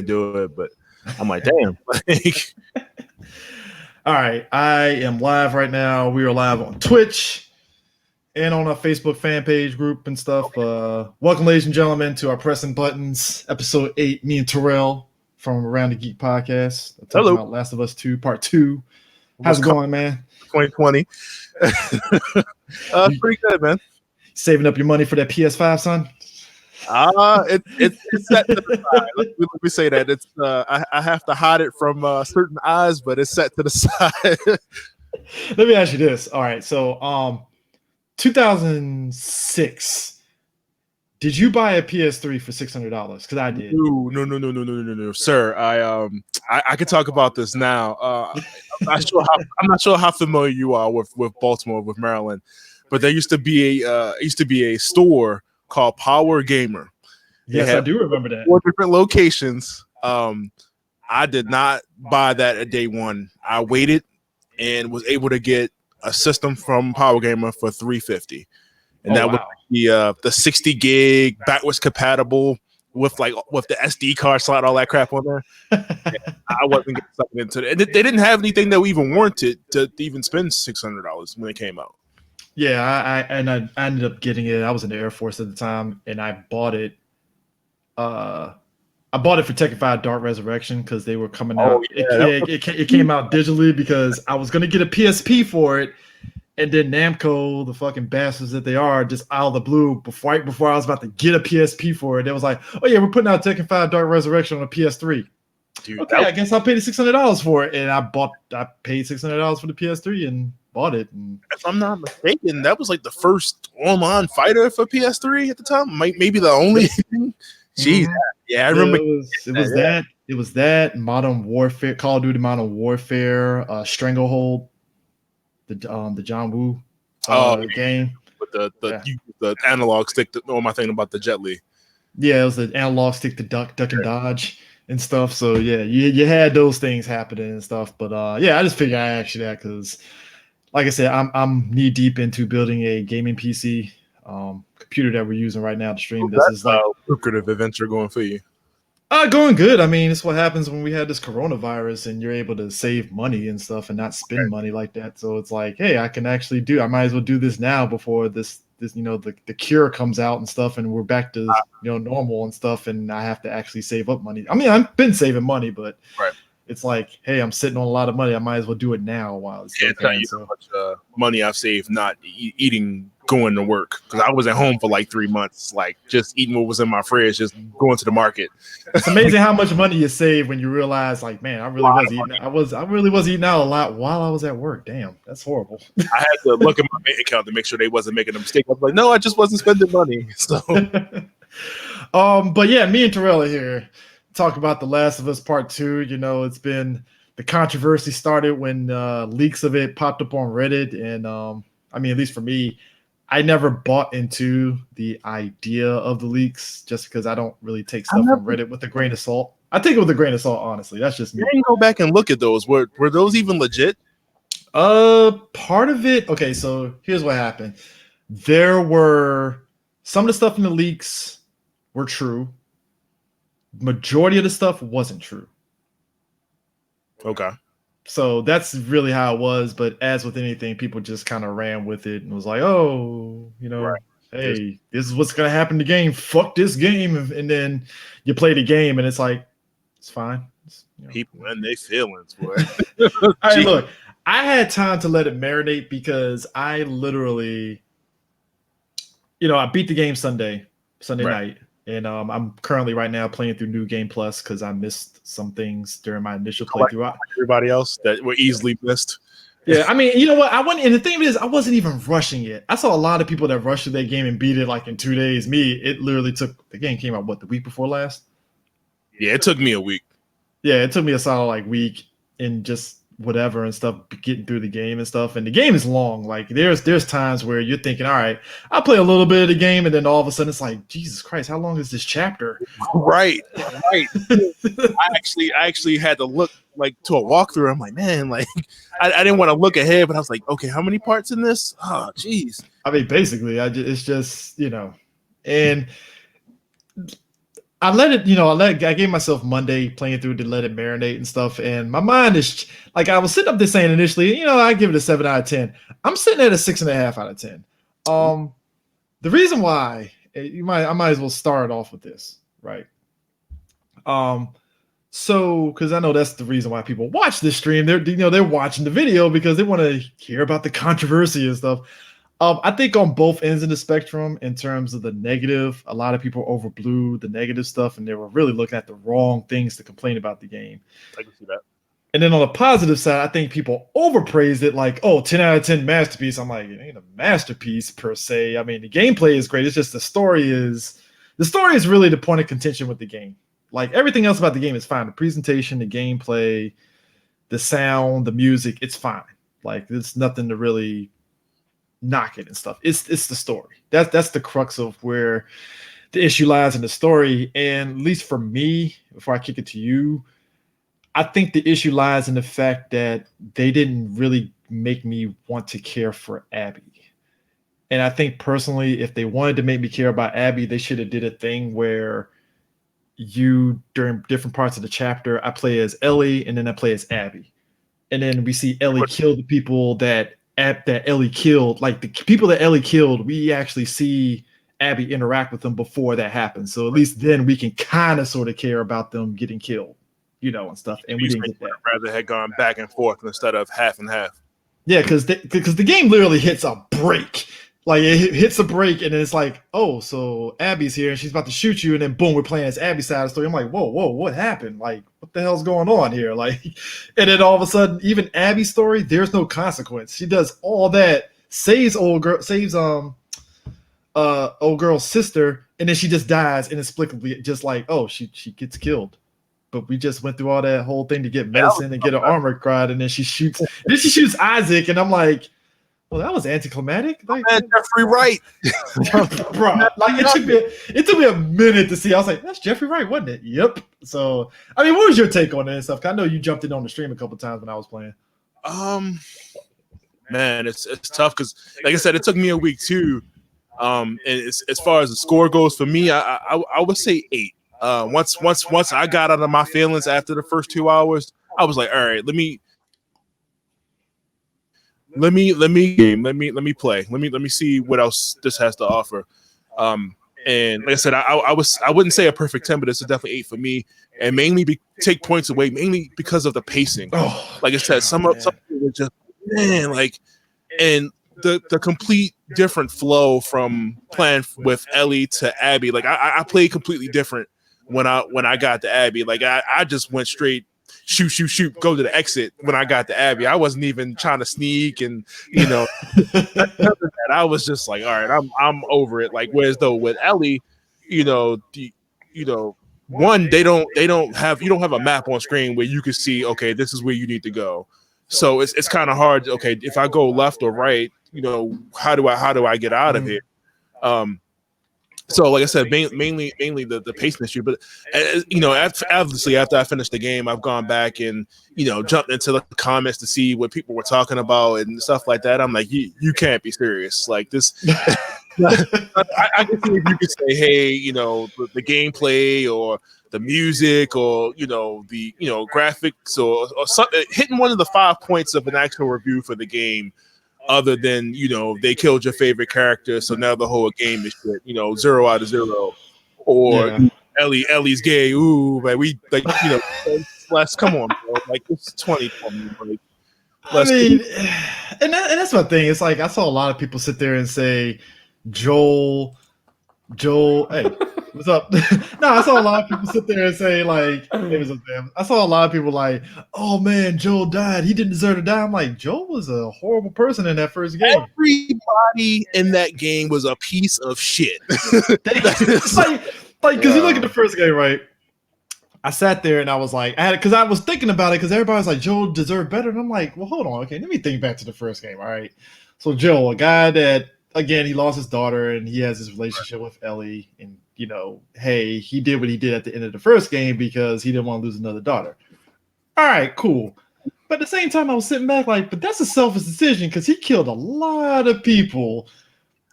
do it, but I'm like, damn. All right, I am live right now. We are live on Twitch and on our Facebook fan page group and stuff. Welcome, ladies and gentlemen, to our Pressing Buttons, episode 8. Me and Tyrell from Around the Geek podcast. Talking about Last of Us 2, part 2. How's it going, man? 2020. Pretty good, man. Saving up your money for that PS5, son? It's set to the side. Let me say that it's I have to hide it from certain eyes, but it's set to the side. Let me ask you this. All right, so 2006. Did you buy a PS3 for $600? Because I did. No, sir. I can talk about this now. I'm not sure how familiar you are with Baltimore, with Maryland, but there used to be a store called Power Gamer. Yes, I do remember that. 4 different locations. I did not buy that at day one. I waited and was able to get a system from Power Gamer for $350, and was the 60 gig backwards compatible with the SD card slot, all that crap on there. I wasn't getting something into it. They didn't have anything that even warranted to even spend $600 when it came out. Yeah, I ended up getting it. I was in the Air Force at the time, and I bought it. I bought it for Tekken 5 Dark Resurrection because they were coming out. It came out digitally because I was going to get a PSP for it, and then Namco, the fucking bastards that they are, just out of the blue, right before I was about to get a PSP for it, they was like, "Oh yeah, we're putting out Tekken 5 Dark Resurrection on a PS3." Dude, okay, I guess I'll pay the $600 for it, and I paid $600 for the PS3 and bought it. And if I'm not mistaken, that was like the first online fighter for PS3 at the time. Maybe the only. Jeez, yeah, I remember. It was that Modern Warfare, Call of Duty Modern Warfare, Stranglehold, the John Woo game with the analog stick. What am I thinking about the Jet Li? Yeah, it was the analog stick to duck and dodge and stuff. So yeah, you had those things happening and stuff. But yeah, I just figured I asked you that because, like I said, I'm knee deep into building a gaming PC. Computer that we're using right now to stream this is like lucrative adventure going for you. Going good. I mean, it's what happens when we had this coronavirus and you're able to save money and stuff and not spend money like that. So it's like, hey, I might as well do this now before this the cure comes out and stuff and we're back to normal and stuff and I have to actually save up money. I mean, I've been saving money, but it's like, hey, I'm sitting on a lot of money. I might as well do it now while it's how much money I've saved not eating, going to work, because I was at home for like 3 months, like just eating what was in my fridge, just going to the market. It's amazing how much money you save when you realize, like, man, I really was eating out a lot while I was at work. Damn, that's horrible. I had to look at my bank account to make sure they wasn't making a mistake. I was like, no, I just wasn't spending money. So, but yeah, me and Tyrell are here. Talk about The Last of Us Part 2. It's been the controversy started when leaks of it popped up on Reddit, and I mean, at least for me, I never bought into the idea of the leaks just because I don't really take stuff from Reddit with a grain of salt. I take it with a grain of salt, honestly. That's just me. You didn't go back and look at those. Were those even legit? Part of it. Okay, so here's what happened. There were some of the stuff in the leaks were true. Majority of the stuff wasn't true. Okay. So that's really how it was. But as with anything, people just kind of ran with it and was like, oh, hey, this is what's going to happen in the game. Fuck this game. And then you play the game and it's like, it's fine. People and they feelings, boy. All right, look, I had time to let it marinate because I literally, I beat the game Sunday night. And I'm currently right now playing through New Game Plus because I missed some things during my initial playthrough. Everybody else that were easily missed. Yeah, I mean, you know what? And the thing is, I wasn't even rushing it. I saw a lot of people that rushed their game and beat it like in 2 days. Me, it literally the game came out, the week before last? Yeah, it took me a week. Yeah, it took me a solid week and just whatever and stuff, getting through the game and stuff. And the game is long. Like there's times where you're thinking, all right, I'll play a little bit of the game, and then all of a sudden it's like, Jesus Christ, how long is this chapter? Right. I actually had to look to a walkthrough. I'm like, man, I didn't want to look ahead, but I was like, okay, how many parts in this? Oh, geez. I mean, basically, it's just, and I let it, I gave myself Monday playing through to let it marinate and stuff. And my mind is like, I was sitting up there saying initially, I give it a 7 out of 10. I'm sitting at a 6.5 out of 10. The reason why I might as well start off with this, right? So, because I know that's the reason why people watch this stream. They're watching the video because they want to hear about the controversy and stuff. I think on both ends of the spectrum, in terms of the negative, a lot of people overblew the negative stuff, and they were really looking at the wrong things to complain about the game. I can see that. And then on the positive side, I think people overpraised it, like, 10 out of 10 masterpiece. I'm like, it ain't a masterpiece per se. I mean, the gameplay is great. It's just the story is really the point of contention with the game. Like, everything else about the game is fine. The presentation, the gameplay, the sound, the music, it's fine. Like, there's nothing to really knock it and stuff. It's the story. That's the crux of where the issue lies in the story. And at least for me, before I kick it to you, I think the issue lies in the fact that they didn't really make me want to care for Abby. And I think personally, if they wanted to make me care about Abby, they should have did a thing where during different parts of the chapter, I play as Ellie and then I play as Abby. And then we see Ellie kill the people that Ellie killed. Like, the people that Ellie killed, we actually see Abby interact with them before that happens. So at least then we can kind of sort of care about them getting killed, and stuff. And we didn't get that. Rather had gone back and forth instead of half and half. Yeah, because the game literally hits a break. Like, it hits a break, and then it's like, oh, so Abby's here, and she's about to shoot you, and then boom, we're playing as Abby's side of the story. I'm like, whoa, what happened? Like, what the hell's going on here? Like, and then all of a sudden, even Abby's story, there's no consequence. She does all that, saves old girl's sister, and then she just dies inexplicably, just like, oh, she gets killed. But we just went through all that whole thing to get medicine and get her armor cried, and then she shoots Isaac, and I'm like, well, that was anticlimactic. Like, Jeffrey Wright, bro. Like, it took me a minute to see. I was like, that's Jeffrey Wright, wasn't it? Yep. So, I mean, what was your take on that and stuff? I know you jumped in on the stream a couple times when I was playing. Man, it's tough because, like I said, it took me a week too. And as far as the score goes for me, I would say 8. Once I got out of my feelings after the first 2 hours, I was like, all right, let me play. Let me see what else this has to offer. And like I said, I wouldn't say a perfect 10, but it's definitely 8 for me. And mainly take points away, mainly because of the pacing. Like I said, some of it was just, man, like, and the complete different flow from playing with Ellie to Abby. Like, I played completely different when I got to Abby. Like, I just went straight shoot, go to the exit when I got to Abby. I wasn't even trying to sneak, and I was just like, all right, I'm over it. Like, whereas though with Ellie, one, you don't have a map on screen where you can see, okay, this is where you need to go. So it's kind of hard. Okay, if I go left or right, how do I get out of here? So like I said, mainly the pacing issue, but obviously after I finished the game, I've gone back and jumped into the comments to see what people were talking about and stuff like that. I'm like, you can't be serious. Like this, I can see if you could say, hey, the gameplay or the music or the graphics or something, hitting one of the 5 points of an actual review for the game. Other than, they killed your favorite character, so now the whole game is shit, 0 out of 0. Or Ellie's gay, ooh, like let's come on, bro. Like, it's 2020. Like, and that's my thing. It's like, I saw a lot of people sit there and say, Joel, hey, what's up? No, I saw a lot of people sit there and say, like, hey, what's up, man? I saw a lot of people like, oh man, Joel died. He didn't deserve to die. I'm like, Joel was a horrible person in that first game. Everybody in that game was a piece of shit. Because you look at the first game, right? I sat there and I was like, because I was thinking about it because everybody was like, Joel deserved better. And I'm like, well, hold on. Okay, let me think back to the first game. All right. So Joel, a guy that, again, he lost his daughter and he has his relationship with Ellie, and hey, he did what he did at the end of the first game because he didn't want to lose another daughter. All right, cool. But at the same time, I was sitting back like, but that's a selfish decision because he killed a lot of people,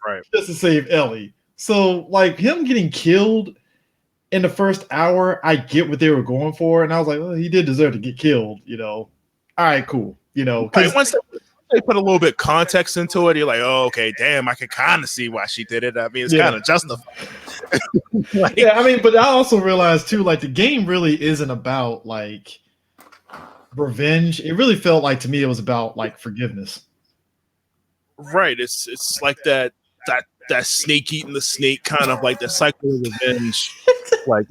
right, just to save Ellie. So like, him getting killed in the first hour, I get what they were going for, and I was like, well, he did deserve to get killed, All right, cool, because once they put a little bit context into it, you're like, oh, okay, damn, I can kind of see why she did it. I mean, it's kind of justified. I mean, but I also realized too, like the game really isn't about like revenge. It really felt like to me it was about like forgiveness. Right. It's like that snake eating the snake, kind of like the cycle of revenge. Like,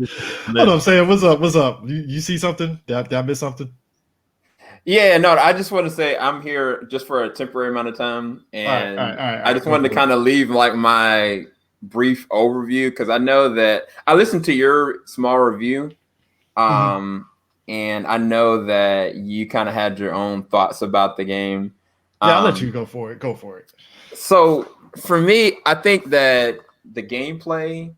hold on, Sam. What's up? What's up? You see something? Did I miss something? Yeah, no, I just want to say I'm here just for a temporary amount of time, and all right, I just wanted to kind of leave like my brief overview because I know that I listened to your small review, and I know that you kind of had your own thoughts about the game. Yeah, I'll let you go for it. Go for it. So for me, I think that the gameplay,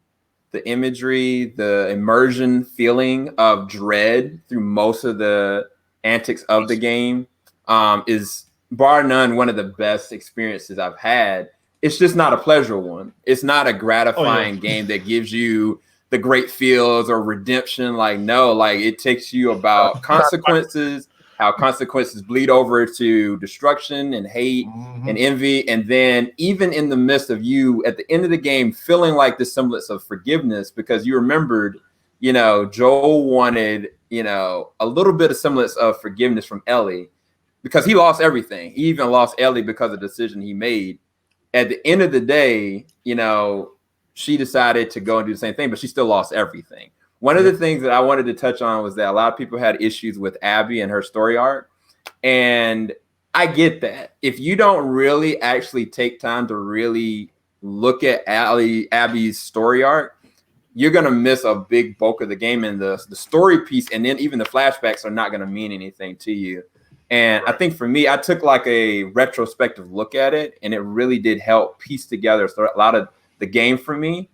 the imagery, the immersion feeling of dread through most of the antics of the game is bar none one of the best experiences I've had. It's just not a pleasurable one. It's not a gratifying game that gives you the great feels or redemption. Like, no, like it takes you about consequences, how consequences bleed over to destruction and hate and envy. And then even in the midst of you at the end of the game, feeling like the semblance of forgiveness because you remembered, Joel wanted, a little bit of semblance of forgiveness from Ellie because he lost everything. He even lost Ellie because of the decision he made. At the end of the day, she decided to go and do the same thing, but she still lost everything. One of the things that I wanted to touch on was that a lot of people had issues with Abby and her story arc. And I get that. If you don't really actually take time to really look at Abby's story arc, you're going to miss a big bulk of the game, and the story piece. And then even the flashbacks are not going to mean anything to you. And I think for me, I took like a retrospective look at it, and it really did help piece together a lot of the game for me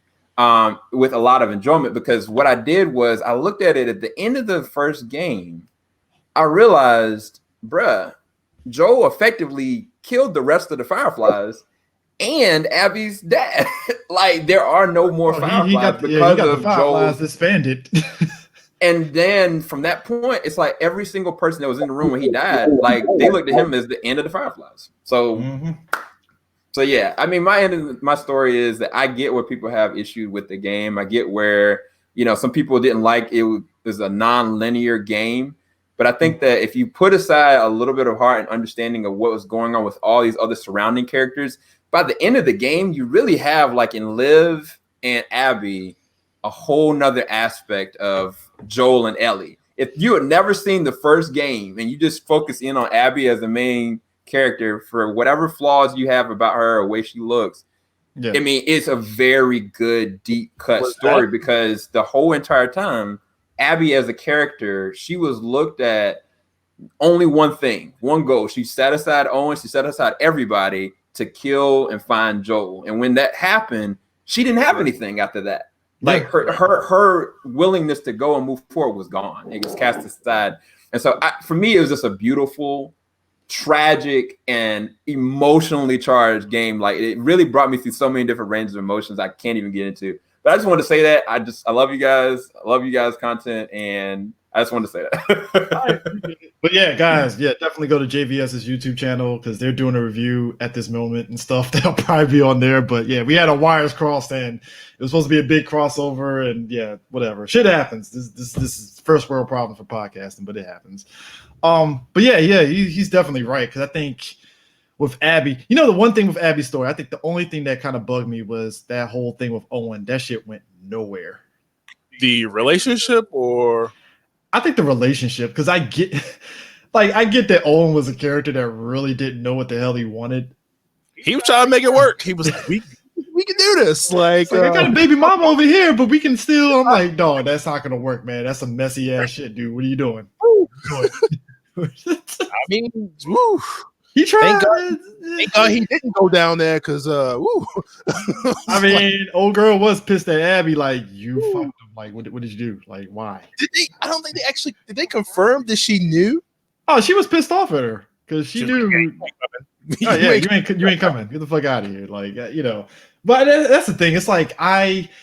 with a lot of enjoyment, because what I did was I looked at it at the end of the first game. I realized, Joel effectively killed the rest of the Fireflies and Abby's dad. Like there are no more Fireflies because of Joel's disbanded. And then from that point, it's like every single person that was in the room when he died, like they looked at him as the end of the Fireflies. So, so yeah, I mean, my story is that I get where people have issue with the game. I get where, some people didn't like it was a non-linear game. But I think that if you put aside a little bit of heart and understanding of what was going on with all these other surrounding characters, by the end of the game, you really have, like in Liv and Abby, a whole nother aspect of Joel and Ellie. If you had never seen the first game and you just focus in on Abby as the main character for whatever flaws you have about her or the way she looks, I mean, it's a very good, deep cut story because the whole entire time, Abby as a character, she was looked at only one thing, one goal. She set aside Owen, she set aside everybody to kill and find Joel. And when that happened, she didn't have anything after that. Like her willingness to go and move forward was gone. It was cast aside. And so for me, it was just a beautiful, tragic, and emotionally charged game. Like it really brought me through so many different ranges of emotions I can't even get into. But I just wanted to say that I love you guys. I love you guys' content, and I just wanted to say that. But yeah, guys, definitely go to JVS's YouTube channel because they're doing a review at this moment and stuff. That'll probably be on there. But yeah, we had our wires crossed, and it was supposed to be a big crossover, and whatever. Shit happens. This is first world problem for podcasting, but it happens. But he's definitely right because I think with Abby, the one thing with Abby's story, I think the only thing that kind of bugged me was that whole thing with Owen. That shit went nowhere. The relationship, or I think the relationship, because I get that Owen was a character that really didn't know what the hell he wanted. He was trying to make it work. He was like, we can do this. Like I got a baby mama over here, but we can still. I'm like, no, that's not gonna work, man. That's some messy ass shit, dude. What are you doing? I mean, woo. He tried. Thank God he didn't go down there because, I mean, old girl was pissed at Abby. Like, you fucked him. Like, what did you do? Like, why? I don't think did they confirm that she knew? Oh, she was pissed off at her because she knew. Oh, yeah, you ain't coming. Get the fuck out of here. Like, But that's the thing. It's like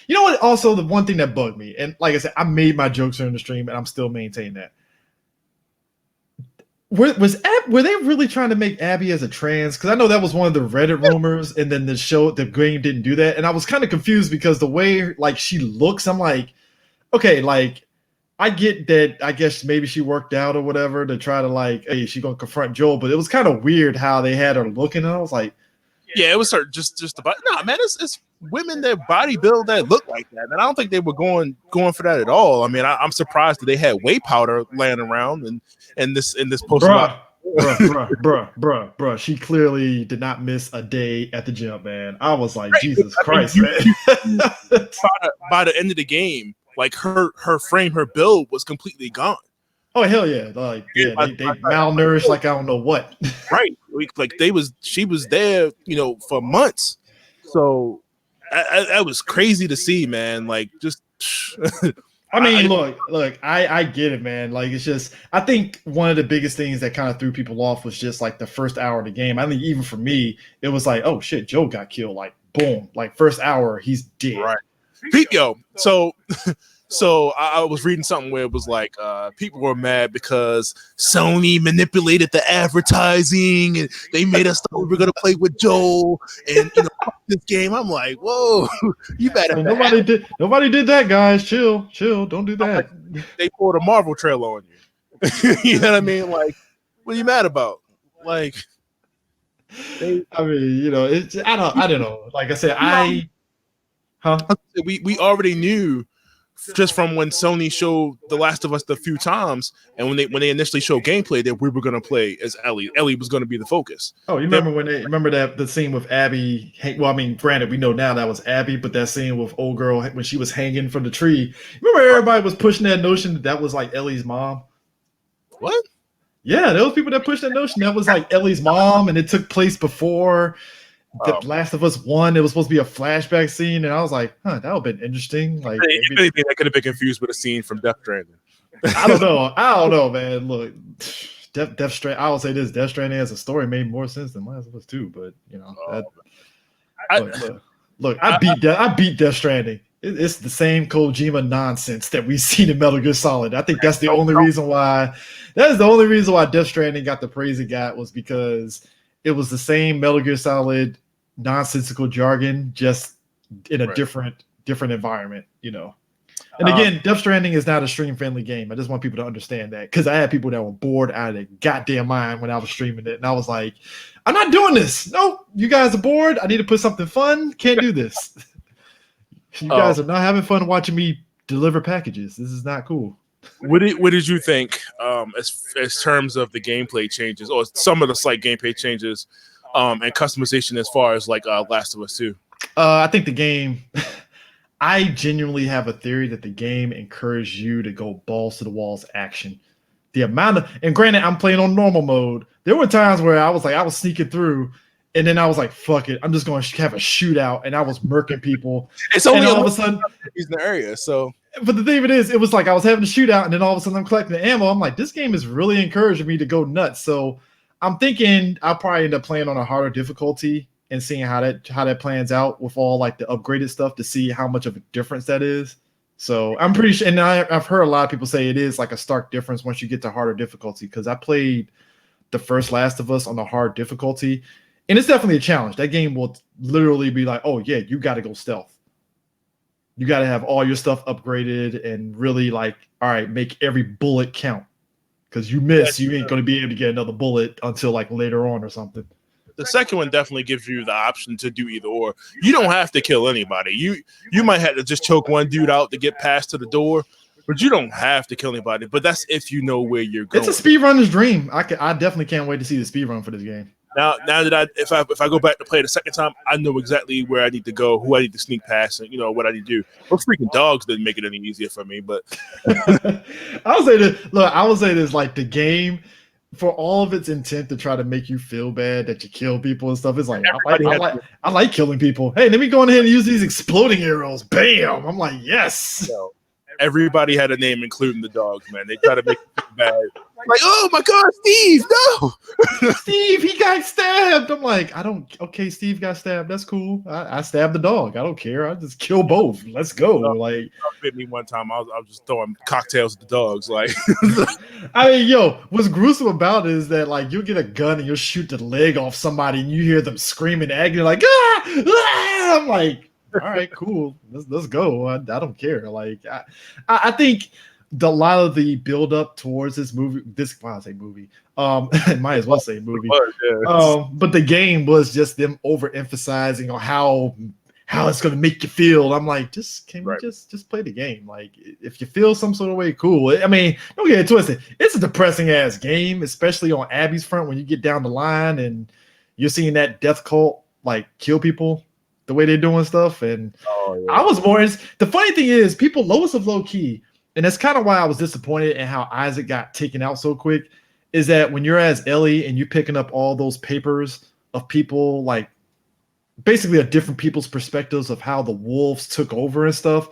you know what? Also, the one thing that bugged me, and like I said, I made my jokes during the stream, and I'm still maintaining that. Were they really trying to make Abby as a trans? Because I know that was one of the Reddit rumors, and then the game didn't do that, and I was kind of confused because the way like she looks, I'm like, okay, like I get that. I guess maybe she worked out or whatever to try to like, hey, she gonna confront Joel, but it was kind of weird how they had her looking. And I was like, yeah, it was her just about. Nah, man, it's women that bodybuild that look like that, and I don't think they were going for that at all. I mean, I'm surprised that they had whey powder laying around and this post. Bruh. She clearly did not miss a day at the gym, man. I was like, right. Jesus Christ, man. By the end of the game, like her frame, her build was completely gone. Oh hell yeah! Like they malnourished like I don't know what. Right, like she was there, for months. So that was crazy to see, man. Like just. I mean, look, I get it, man. Like it's just, I think one of the biggest things that kind of threw people off was just like the first hour of the game. I think even for me, it was like, oh shit, Joe got killed. Like boom, like first hour, he's dead. Right. So I was reading something where it was like people were mad because Sony manipulated the advertising and they made us thought we were gonna play with Joel and this game. I'm like, whoa, you better. Nobody did that, guys. Chill, don't do that. They pulled a Marvel trailer on you. You know what I mean? Like, what are you mad about? Like, I mean, it's I don't know. Like I said, we already knew. Just from when Sony showed The Last of Us a few times, and when they initially showed gameplay that we were going to play as Ellie. Ellie was going to be the focus. Oh, you remember that the scene with Abby? Well, I mean, granted, we know now that was Abby, but that scene with old girl when she was hanging from the tree. Remember, everybody was pushing that notion that was like Ellie's mom. What? Yeah, there was people that pushed that notion that was like Ellie's mom, and it took place before The Last of Us 1. It was supposed to be a flashback scene, and I was like, that would have been interesting. Like, if anything, that could have been confused with a scene from Death Stranding. I don't know, man. Look, Death Stranding. I will say this: Death Stranding as a story made more sense than Last of Us 2. But I beat Death Stranding. It's the same Kojima nonsense that we've seen in Metal Gear Solid. I think that's the only reason why. That is the only reason why Death Stranding got the praise it got, was because it was the same Metal Gear Solid nonsensical jargon, just in a different environment, And again, Death Stranding is not a stream-friendly game. I just want people to understand that, because I had people that were bored out of their goddamn mind when I was streaming it, and I was like, I'm not doing this. No, you guys are bored. I need to put something fun. Can't do this. You guys are not having fun watching me deliver packages. This is not cool. What did you think as terms of the gameplay changes, or some of the slight gameplay changes and customization as far as like Last of Us 2? I think the game I genuinely have a theory that the game encouraged you to go balls to the walls action. The amount of, and granted, I'm playing on normal mode. There were times where I was sneaking through, and then I was like, fuck it, I'm just going to have a shootout, and I was murking people. It's only all of a sudden he's in the area, so. But the thing it was like I was having a shootout, and then all of a sudden I'm collecting the ammo. I'm like, this game is really encouraging me to go nuts. So I'm thinking I'll probably end up playing on a harder difficulty and seeing how that plans out with all like the upgraded stuff, to see how much of a difference that is. So I'm pretty sure, and I've heard a lot of people say it is like a stark difference once you get to harder difficulty, because I played the first Last of Us on the hard difficulty, and it's definitely a challenge. That game will literally be like, oh yeah, you got to go stealth. You got to have all your stuff upgraded and really like, all right, make every bullet count, because you miss, you ain't going to be able to get another bullet until like later on or something. The second one definitely gives you the option to do either or. You don't have to kill anybody. You might have to just choke one dude out to get past to the door, but you don't have to kill anybody. But that's if you know where you're going. It's a speedrunner's dream. I definitely can't wait to see the speedrun for this game. Now that if I go back to play the second time, I know exactly where I need to go, who I need to sneak past, and what I need to do. Those freaking dogs didn't make it any easier for me, but I would say this, like the game, for all of its intent to try to make you feel bad that you kill people and stuff, it's like I like killing people. Hey, let me go ahead and use these exploding arrows. Bam! I'm like, yes. everybody had a name, including the dogs. Man, they try to make it bad. Like, oh my God, Steve, no, Steve, he got stabbed. I'm like, okay, Steve got stabbed. That's cool. I stabbed the dog. I don't care. I just kill both. Let's go. Like, bit me one time. I was just throwing cocktails at the dogs. Like, I mean, yo, what's gruesome about it is that like you'll get a gun and you'll shoot the leg off somebody and you hear them screaming agony, like, ah! I'm like, all right, cool. Let's go. I don't care. Like, I think a lot of the build up towards this movie, I say movie, might as well say movie. But the game was just them overemphasizing on how it's going to make you feel. I'm like, just play the game. Like, if you feel some sort of way, cool. I mean, don't get it twisted. It's a depressing ass game, especially on Abby's front when you get down the line and you're seeing that death cult like kill people the way they're doing stuff. And I was more. The funny thing is, people Lois of low key. And that's kind of why I was disappointed in how Isaac got taken out so quick, is that when you're as Ellie and you're picking up all those papers of people, like basically of different people's perspectives of how the wolves took over and stuff,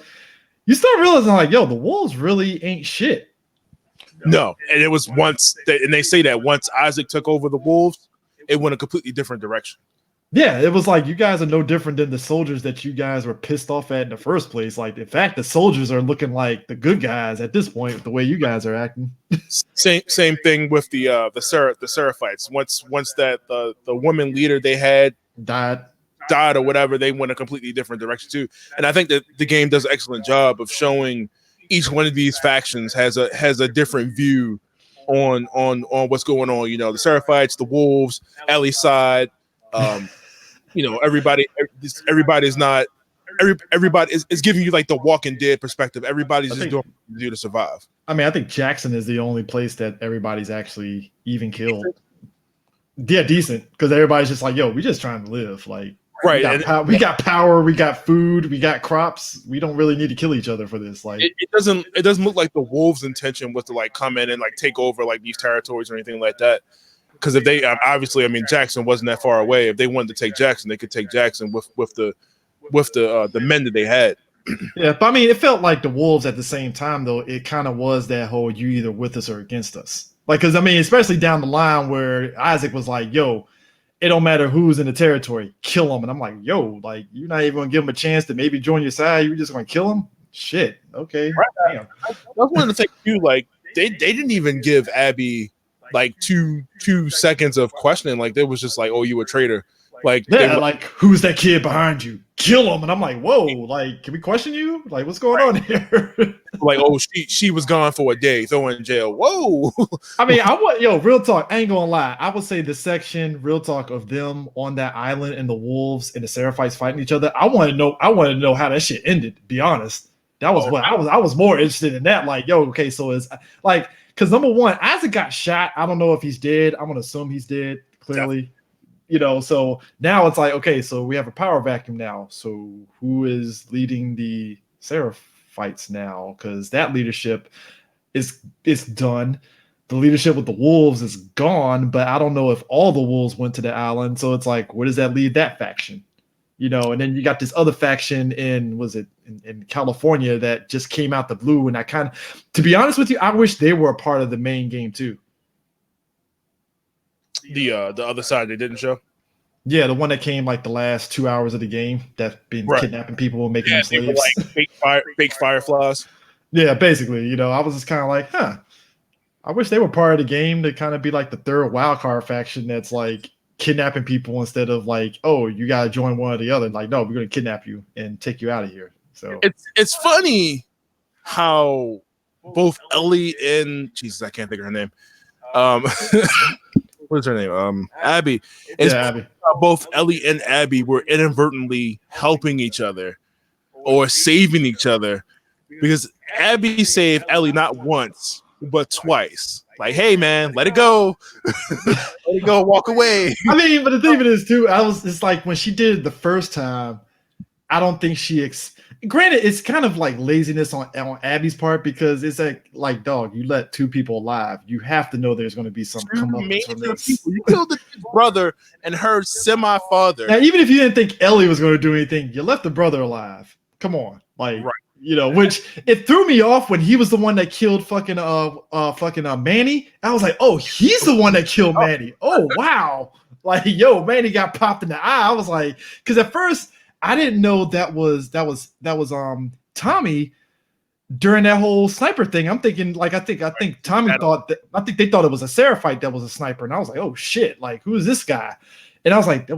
you start realizing like, yo, the wolves really ain't shit. No. And it was and they say that once Isaac took over the wolves, it went a completely different direction. Yeah, it was like you guys are no different than the soldiers that you guys were pissed off at in the first place. Like, in fact, the soldiers are looking like the good guys at this point, the way you guys are acting. Same thing with the Seraphites. Once that the woman leader they had died or whatever, they went a completely different direction too. And I think that the game does an excellent job of showing each one of these factions has a different view on what's going on. You know, the Seraphites, the wolves, Ellie's side. Everybody is giving you like the Walking Dead perspective. Everybody's just doing what they do to survive. I mean, I think Jackson is the only place that everybody's actually even killed. Yeah, decent, because everybody's just like, yo, we just trying to live. Like, right, we got power, we got food, we got crops. We don't really need to kill each other for this. Like, it doesn't look like the wolves' intention was to like come in and like take over like these territories or anything like that. Because if they obviously, I mean, Jackson wasn't that far away. If they wanted to take Jackson, they could take Jackson with the men that they had. Yeah, but I mean, it felt like the wolves at the same time, though. It kind of was that whole you either with us or against us. Like, because I mean, especially down the line where Isaac was like, "Yo, it don't matter who's in the territory, kill them." And I'm like, "Yo, like you're not even gonna give them a chance to maybe join your side. You're just gonna kill them." Shit. Okay. Right. Damn. That's one of the things too. Like they didn't even give Abby like two seconds of questioning. Like they was just like, "Oh, you a traitor." Like, yeah, like who's that kid behind you? Kill him. And I'm like, whoa, like, can we question you? Like, what's going on here? Like, oh, she was gone for a day, throw in jail. Whoa. I mean, real talk. I ain't gonna lie. I would say the section, real talk, of them on that island and the wolves and the Seraphites fighting each other. I want to know how that shit ended. To be honest, that was I was more interested in that. Like, yo, okay, so it's like, because number one, Isaac got shot. I don't know if he's dead. I'm gonna assume he's dead. Clearly. Yeah. You know, so now it's like, okay, so we have a power vacuum now. So who is leading the Seraphites now? Because that leadership is done. The leadership with the wolves is gone, but I don't know if all the wolves went to the island. So it's like, where does that leave that faction? You know, and then you got this other faction in California that just came out the blue. And I kind of, to be honest with you, I wish they were a part of the main game too. The other side they didn't show. Yeah, the one that came like the last 2 hours of the game, that been kidnapping people and making them slaves. Like fake fireflies. Yeah, basically. You know, I was just kind of like, I wish they were part of the game to kind of be like the third wildcard faction that's like kidnapping people instead of like, oh, you gotta join one or the other. Like, no, we're gonna kidnap you and take you out of here. So it's funny how both Ellie and Jesus, I can't think of her name. What is her name? Abby. Abby. Both Ellie and Abby were inadvertently helping each other or saving each other, because Abby saved Ellie not once but twice. Like, hey man, let it go. Let it go, walk away. I mean, but the thing of it is too, it's like when she did it the first time, I don't think she granted, it's kind of like laziness on Abby's part, because it's like dog, you let two people alive, you have to know there's going to be some comeuppance from this. You killed the brother and her semi-father. Now, even if you didn't think Ellie was going to do anything, you left the brother alive. Come on, like, right. Which it threw me off when he was the one that killed fucking Manny. I was like, oh, he's the one that killed Manny. Oh wow, like Manny got popped in the eye. I was like, because at first I didn't know that was Tommy during that whole sniper thing. I'm thinking like I think Tommy thought that they thought it was a Seraphite that was a sniper, and I was like, oh shit, like who is this guy? And I was like,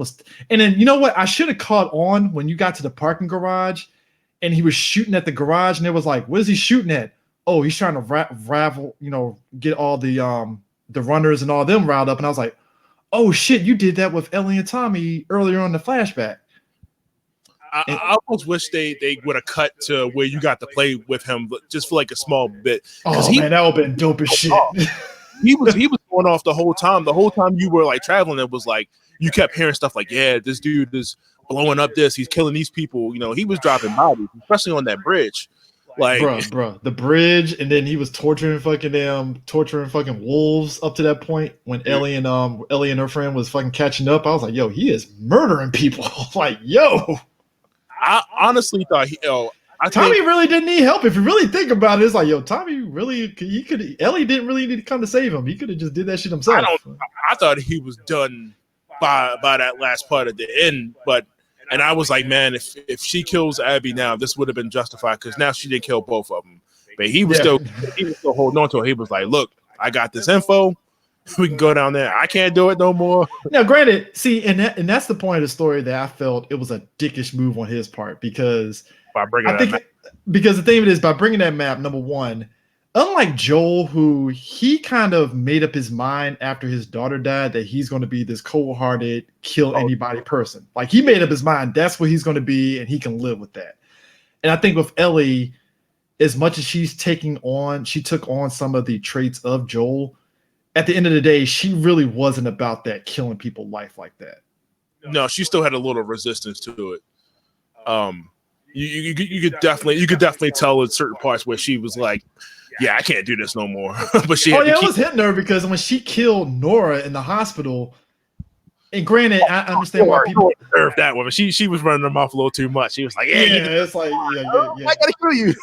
and then you know what? I should have caught on when you got to the parking garage. And he was shooting at the garage, and it was like, what is he shooting at? Oh, he's trying to ravel, get all the runners and all them riled up. And I was like, oh shit, you did that with Ellie and Tommy earlier on the flashback. I almost wish they would have cut to where you got to play with him, just for like a small bit. Oh man, that would have been dope as shit. He was going off the whole time. The whole time you were like traveling, it was like you kept hearing stuff like, yeah, this dude is blowing up this, he's killing these people. He was dropping bodies, especially on that bridge. Like, bro, the bridge, and then he was torturing fucking wolves up to that point when Ellie and her friend was fucking catching up. I was like, yo, he is murdering people. Like, yo. I honestly thought Tommy really didn't need help. If you really think about it, it's like, yo, Tommy really Ellie didn't really need to come to save him. He could have just did that shit himself. I thought he was done by that last part at the end, and I was like, man, if she kills Abby now, this would have been justified because now she did kill both of them. But he was still holding on to it. He was like, look, I got this info. We can go down there. I can't do it no more. Now, granted, see, and that's the point of the story that I felt it was a dickish move on his part because because the thing of it is by bringing that map, number one, unlike Joel, who he kind of made up his mind after his daughter died that he's going to be this cold-hearted, kill anybody person. Like he made up his mind that's what he's going to be, and he can live with that. And I think with Ellie, as much as she took on some of the traits of Joel. At the end of the day, she really wasn't about that killing people life like that. No, she still had a little resistance to it. You could definitely tell in certain parts where she was like, yeah, I can't do this no more. But it was hitting her because when she killed Nora in the hospital, and granted, I understand why people deserve that woman. She was running her mouth a little too much. She was like, it's like, yeah. I gotta kill you.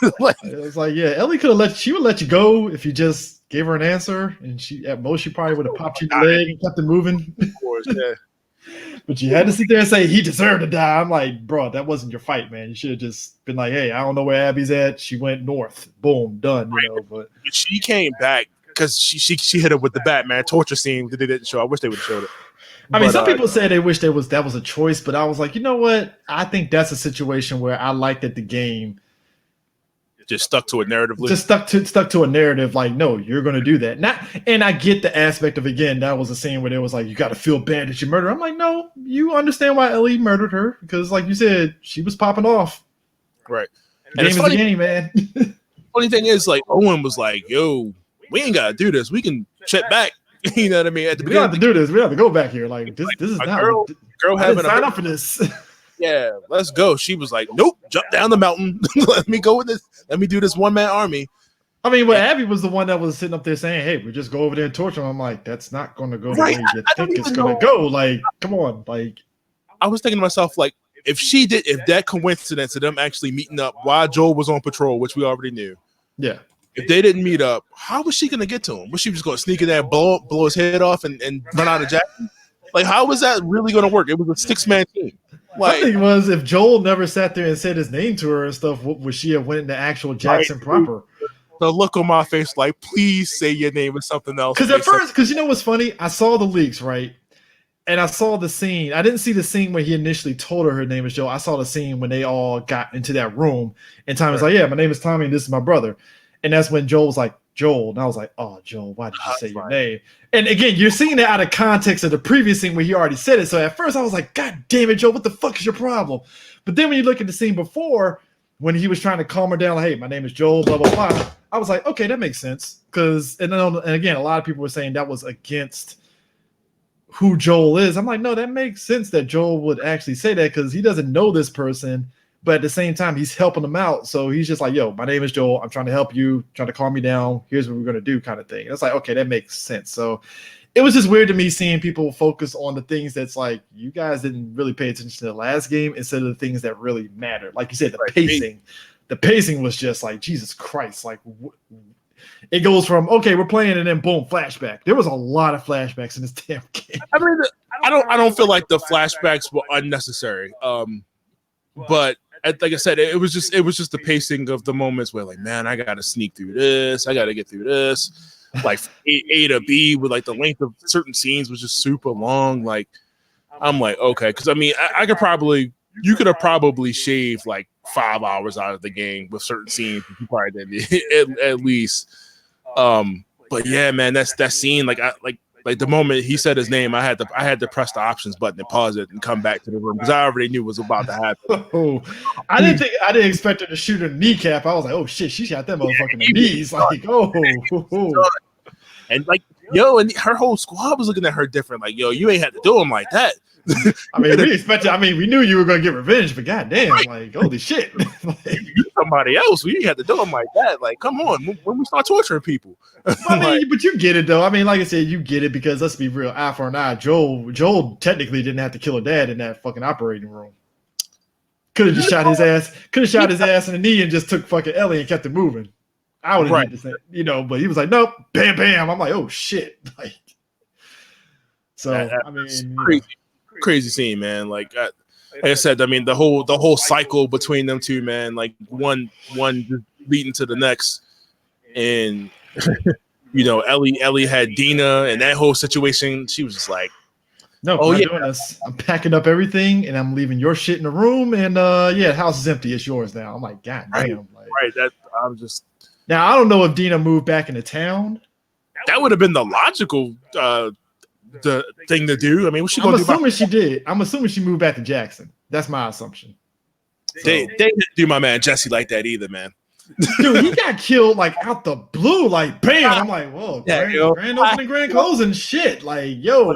It's like, yeah, Ellie would let you go if you just gave her an answer, and at most she probably would have popped you in the leg and kept it moving. Of course, yeah. But you had to sit there and say he deserved to die. I'm like, bro, that wasn't your fight, man. You should have just been like, hey, I don't know where Abby's at. She went north. Boom, done. But she came back because she hit her with the Batman torture scene that they didn't show. I wish they would have showed it. I mean, some people say they wish that was a choice, but I was like, you know what? I think that's a situation where I like that the game just stuck to it narratively. Just stuck to a narrative. Like, no, you're going to do that. And I get the aspect of, again, that was a scene where it was like, you got to feel bad that you murdered her. I'm like, no, you understand why Ellie murdered her because, like you said, she was popping off. Right. The game is the game, man. Funny thing is, like, Owen was like, yo, we ain't got to do this. We can check back. You know what I mean? We don't have to do this. We have to go back here. Like, this is not. Girl having sign up for this. Yeah, let's go. She was like, nope, jump down the mountain. Let me go with this. Let me do this one-man army. I mean, Abby was the one that was sitting up there saying, hey, we just go over there and torture him. I'm like, that's not going to go the way you think it's going to go. Like, come on. Like, I was thinking to myself, like, if that coincidence of them actually meeting up while Joel was on patrol, which we already knew. Yeah. If they didn't meet up, how was she going to get to him? Was she just going to sneak in there, blow his head off and run out of Jackson? Like, how was that really going to work? It was a six-man team. Like, my thing was, if Joel never sat there and said his name to her and stuff, would she have went into actual Jackson proper? The look on my face, like, please say your name or something else. Because at first, because you know what's funny? I saw the leaks, right? And I saw the scene. I didn't see the scene where he initially told her name is Joel. I saw the scene when they all got into that room. And Tommy's like, yeah, my name is Tommy and this is my brother. And that's when Joel was like, Joel. And I was like, oh, Joel, why did you say your name? And again, you're seeing that out of context of the previous scene where he already said it. So at first I was like, God damn it, Joel, what the fuck is your problem? But then when you look at the scene before, when he was trying to calm her down, like, hey, my name is Joel, blah, blah, blah. I was like, okay, that makes sense. And again, a lot of people were saying that was against who Joel is. I'm like, no, that makes sense that Joel would actually say that because he doesn't know this person. But at the same time, he's helping them out. So he's just like, yo, my name is Joel. I'm trying to help you, trying to calm me down. Here's what we're going to do kind of thing. And it's like, okay, that makes sense. So it was just weird to me seeing people focus on the things that's like, you guys didn't really pay attention to the last game instead of the things that really matter. Like you said, the pacing. the pacing was just like Jesus Christ. Like it goes from okay, we're playing, and then boom, flashback. There was a lot of flashbacks in this damn game. I mean, I don't feel like the flashbacks were unnecessary. But like I said, it was just the pacing of the moments where like, man, I gotta sneak through this, I gotta get through this. Like A to B with like the length of certain scenes was just super long. Like I'm like, okay, because I mean, you could have probably shaved like 5 hours out of the game with certain scenes. You probably did at least. But yeah, man, that scene, like the moment he said his name, I had to press the options button and pause it and come back to the room because I already knew what was about to happen. Oh, I didn't expect her to shoot her kneecap. I was like, oh shit, she shot that motherfucker in the knees. Like, oh. And like, yo, and her whole squad was looking at her different. Like, yo, you ain't had to do him like that. I mean, we knew you were gonna get revenge, but goddamn, right. Like, holy shit. Like, somebody else, we ain't had to do him like that. Like, come on, when we start torturing people. I mean, but you get it though. I mean, like I said, you get it because let's be real, eye for an eye. Joel technically didn't have to kill her dad in that fucking operating room. Could have just shot his ass in the knee and just took fucking Ellie and kept it moving. I would have done the same, but he was like, nope, bam, bam. I'm like, oh shit. Like, so I mean, crazy scene, man. Like I said, I mean, the whole cycle between them two, man. Like one just leading to the next, and Ellie had Dina, and that whole situation. She was just like, no, I'm doing this. I'm packing up everything, and I'm leaving your shit in the room, and the house is empty. It's yours now. I'm like, god damn. Right. That I'm just. Now I don't know if Dina moved back into town. That would have been the logical the thing to do. I mean, what's she gonna do? I'm assuming she did. I'm assuming she moved back to Jackson. That's my assumption. They didn't do my man Jesse like that either, man. Dude, he got killed like out the blue, like bam. I'm like, whoa, grand opening, grand closing, shit. Like, yo,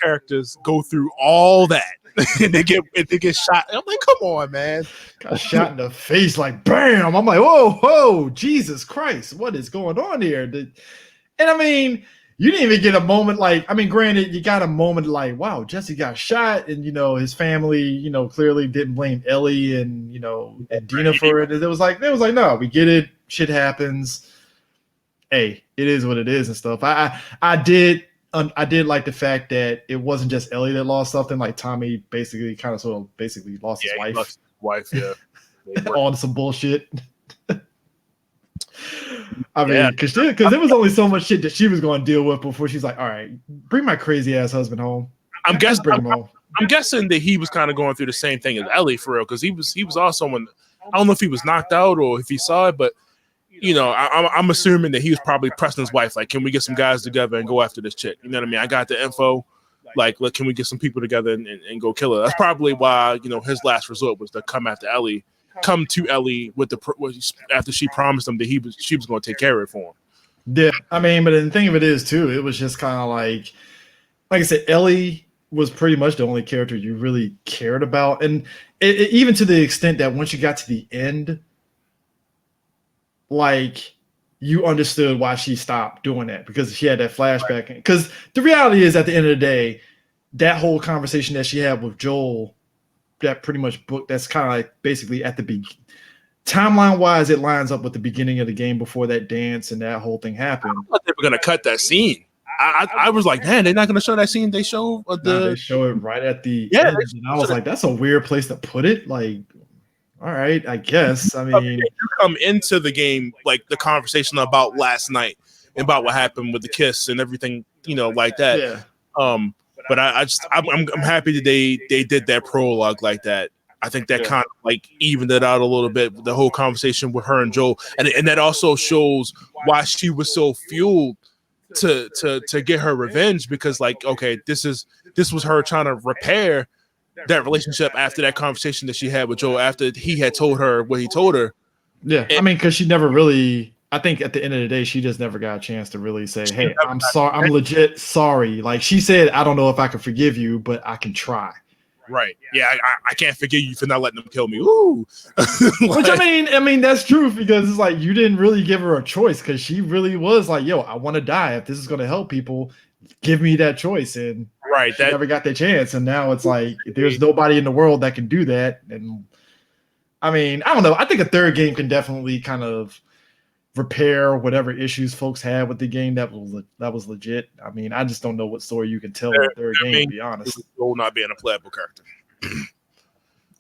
characters go through all that and they get shot. I'm like, come on, man. Got shot in the face, like bam. I'm like, whoa, Jesus Christ, what is going on here? And I mean, you didn't even get a moment like, I mean, granted, you got a moment like, wow, Jesse got shot, and his family, clearly didn't blame Ellie and and Dina for it. It was like, no, we get it, shit happens. Hey, it is what it is and stuff. I did like the fact that it wasn't just Ellie that lost something. Like Tommy basically lost his wife. Lost his wife, yeah. On some bullshit. I mean, because there was only so much shit that she was going to deal with before she's like, all right, bring my crazy ass husband home. I'm guessing that he was kind of going through the same thing as Ellie for real, because he was also I don't know if he was knocked out or if he saw it, but I'm assuming that he was probably pressing his wife, like, can we get some guys together and go after this chick? You know what I mean? I got the info. Like, look, can we get some people together and go kill her? That's probably why his last resort was to come to Ellie with after she promised him that she was going to take care of it for him. Yeah, I mean, but the thing of it is too, it was just kind of like I said, Ellie was pretty much the only character you really cared about, and even to the extent that once you got to the end, like you understood why she stopped doing that because she had that flashback. Because the reality is, at the end of the day, that whole conversation that she had with Joel. That pretty much book that's kind of like basically at the beginning. Timeline wise, it lines up with the beginning of the game before that dance and that whole thing happened. I thought they were gonna cut that scene. I was like, man, they're not gonna show that scene. They show they show it right at the end. And I was like, that's a weird place to put it. Like, all right, I guess. I mean, you come into the game like the conversation about last night and about what happened with the kiss and everything, like that. Yeah. But I'm happy that they did that prologue like that. I think that kind of like evened it out a little bit. The whole conversation with her and Joel, and that also shows why she was so fueled to get her revenge, because like, okay, this was her trying to repair that relationship after that conversation that she had with Joel after he had told her what he told her. Yeah, I mean, because she never really. I think at the end of the day, she just never got a chance to really say, hey, I'm sorry. I'm legit sorry. Like she said, I don't know if I can forgive you, but I can try. Right. Yeah. I can't forgive you for not letting them kill me. Ooh. Which I mean, that's true because it's like, you didn't really give her a choice because she really was like, yo, I want to die. If this is going to help people, give me that choice. And right. She never got the chance. And now it's like, there's nobody in the world that can do that. And I mean, I don't know. I think a third game can definitely kind of repair whatever issues folks had with the game that was legit. I mean, I just don't know what story you can tell in the third game, to be honest. Will not being a playable character.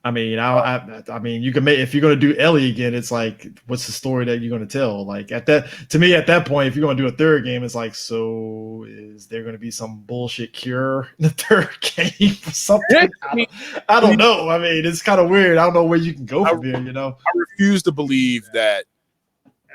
I mean, I mean, you can make, if you're going to do Ellie again, it's like, what's the story that you're going to tell? Like at that point, if you're going to do a third game, it's like, so is there going to be some bullshit cure in the third game or something? I don't know. I mean, it's kind of weird. I don't know where you can go from here. You know, I refuse to believe that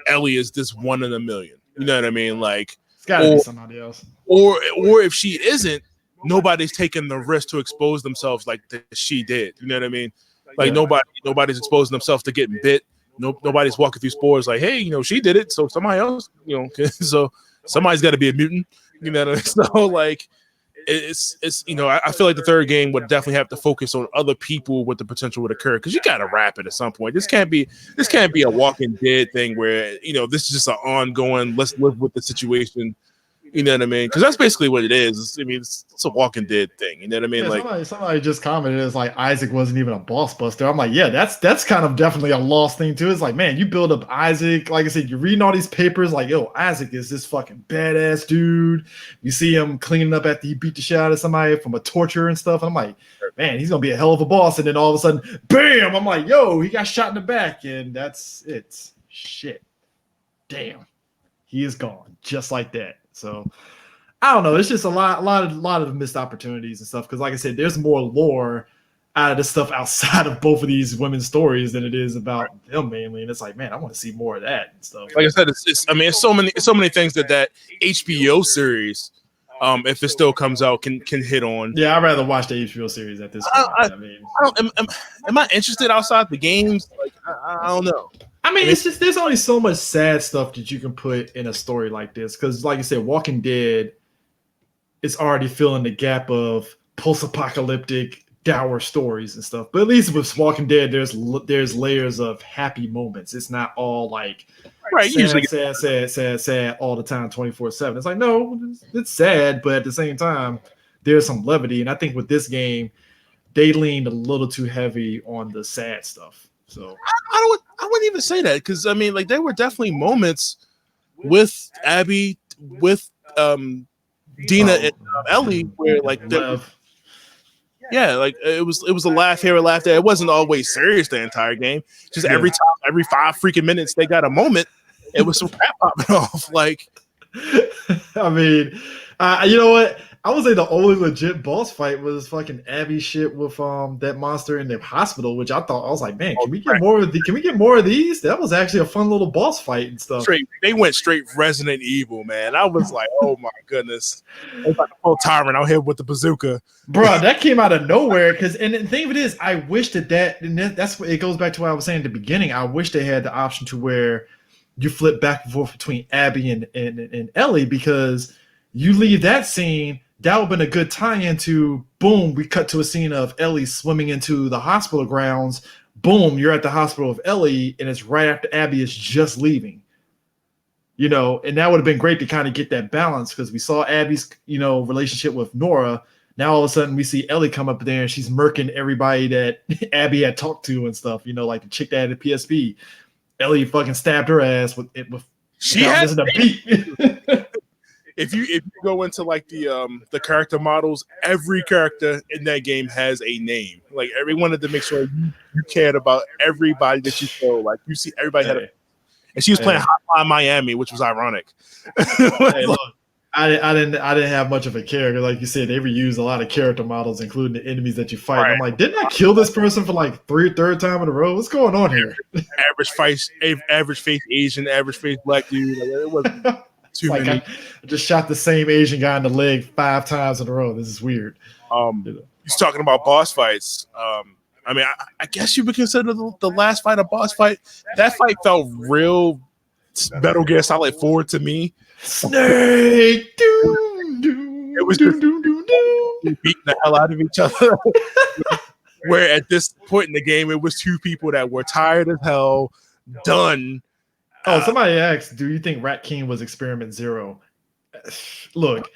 Ellie is this one in a million. You know what I mean? Like, it's got to be somebody else. Or if she isn't, nobody's taking the risk to expose themselves like she did. You know what I mean? Like nobody's exposing themselves to getting bit. Nobody's walking through spores like, hey, she did it. So somebody else, so somebody's got to be a mutant. You know what I mean? So like, it's I feel like the third game would definitely have to focus on other people with the potential would occur, because you got to wrap it at some point. This can't be a Walking Dead thing where this is just an ongoing, let's live with the situation. You know what I mean? Because that's basically what it is. I mean, it's a Walking Dead thing. You know what I mean? Yeah, like somebody just commented, it's like Isaac wasn't even a boss buster. I'm like, yeah, that's kind of definitely a lost thing too. It's like, man, you build up Isaac. Like I said, you're reading all these papers, like, yo, Isaac is this fucking badass dude. You see him cleaning up after he beat the shit out of somebody from a torture and stuff. And I'm like, man, he's gonna be a hell of a boss. And then all of a sudden, bam! I'm like, yo, he got shot in the back, and that's it. Shit, damn, he is gone just like that. So I don't know. It's just a lot of missed opportunities and stuff. Because like I said, there's more lore out of the stuff outside of both of these women's stories than it is about them mainly. And it's like, man, I want to see more of that and stuff. Like I said, it's so many things that HBO series, if it still comes out, can hit on. Yeah, I'd rather watch the HBO series at this point. Am I interested outside the games? Like, I don't know. I mean, it's just, there's only so much sad stuff that you can put in a story like this. Because, like you said, Walking Dead is already filling the gap of post-apocalyptic, dour stories and stuff. But at least with Walking Dead, there's layers of happy moments. It's not all like sad all the time, 24/7. It's like, no, it's sad, but at the same time, there's some levity. And I think with this game, they leaned a little too heavy on the sad stuff. So I wouldn't even say that, because I mean, like, there were definitely moments with Abby, with Dina and Ellie where like like it was a laugh here, a laugh there. It wasn't always serious the entire game. Just every 5 freaking minutes they got a moment, it was some crap popping off. Like, I mean, you know what? I would say the only legit boss fight was fucking Abby shit with that monster in the hospital, which I was like, man, can we get more of these? That was actually a fun little boss fight and stuff. They went straight Resident Evil, man. I was like, oh my goodness. It's like a full tyrant out here with the bazooka. Bro, that came out of nowhere. And the thing of it is, I wish that's what it goes back to what I was saying at the beginning. I wish they had the option to where you flip back and forth between Abby and Ellie, because you leave that scene, that would have been a good tie-in to, boom, we cut to a scene of Ellie swimming into the hospital grounds. Boom, you're at the hospital of Ellie, and it's right after Abby is just leaving. And that would have been great to kind of get that balance, because we saw Abby's, relationship with Nora. Now all of a sudden we see Ellie come up there and she's murking everybody that Abby had talked to and stuff, like the chick that had the PSP. Ellie fucking stabbed her ass with she has a beat. If you go into like the character models, every character in that game has a name. Like, every wanted to make sure you cared about everybody that you saw. Like, you see everybody had and she was playing Hotline Miami, which was ironic. Hey, look, I didn't have much of a character. Like you said, they reused a lot of character models, including the enemies that you fight. Right. I'm like, didn't I kill this person for like third time in a row? What's going on here? Average face Asian, average face black dude. Like, it wasn't too many. I just shot the same Asian guy in the leg 5 times in a row. This is weird. He's talking about boss fights. I mean, I guess you would consider the last fight a boss fight. That fight felt real Metal Gear Solid 4 to me. Snake, it was just beating the hell out of each other. Where at this point in the game, it was 2 people that were tired as hell, done. Oh, somebody asked, do you think Rat King was Experiment 0? Look,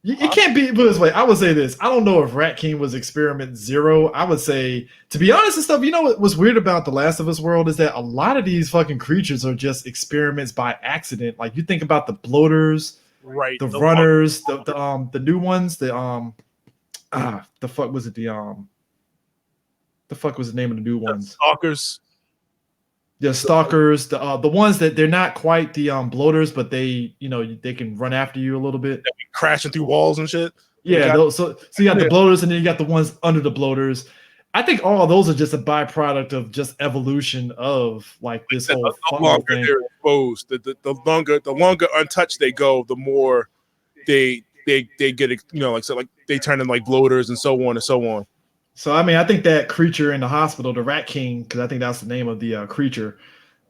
It can't be put this way. I would say this. I don't know if Rat King was experiment 0. I would say, to be honest and stuff, you know what was weird about the Last of Us world is that a lot of these fucking creatures are just experiments by accident. Like you think about the bloaters, right? The runners, the new ones, the fuck was it? The fuck was the name of the new ones? Stalkers. The stalkers, the ones that they're not quite the bloaters, but they they can run after you a little bit, crashing through walls and shit. Yeah, so you got the bloaters, and then you got the ones under the bloaters. I think all of those are just a byproduct of just evolution of like this whole the longer thing. They're exposed, the longer untouched they go, the more they get like they turn in like bloaters and so on and so on. So, I mean, I think that creature in the hospital, the Rat King, because I think that's the name of the creature,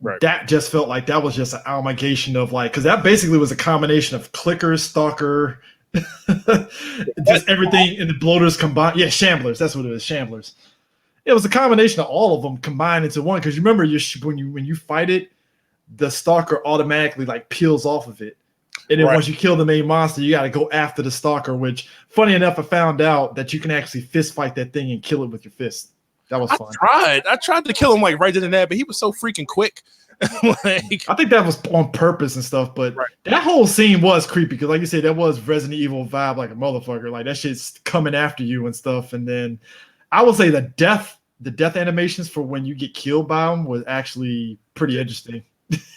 right. That just felt like that was just an amalgamation of like, because that basically was a combination of clicker, stalker, just everything in the bloaters combined. Yeah, shamblers. That's what it is, shamblers. It was a combination of all of them combined into one. Because you remember when you fight it, the stalker automatically like peels off of it. And then once you kill the main monster, you got to go after the stalker, which, funny enough, I found out that you can actually fist fight that thing and kill it with your fist. That was fun. I tried to kill him like right then and there, but he was so freaking quick. I think that was on purpose and stuff, but that whole scene was creepy because, like you said, that was Resident Evil vibe like a motherfucker. Like that shit's coming after you and stuff. And then I would say the death animations for when you get killed by them was actually pretty interesting.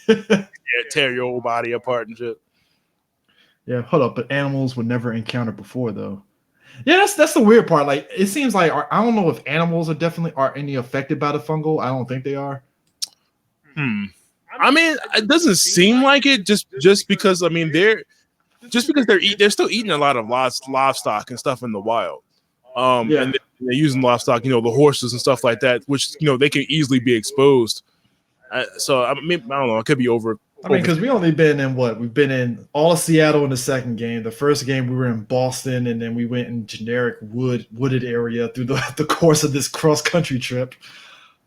Yeah, tear your old body apart and shit. Yeah, hold up, but animals were never encountered before, though. Yeah, that's the weird part. Like, it seems like I don't know if animals are any affected by the fungal. I don't think they are. I mean, it doesn't seem like it. Just because I mean they're still eating a lot of livestock and stuff in the wild. And they're using livestock, the horses and stuff like that, which they can easily be exposed. So I mean, I don't know. It could be over. I mean, because we only been in we've been in all of Seattle in the second game. The first game we were in Boston, and then we went in generic wooded area through the course of this cross country trip.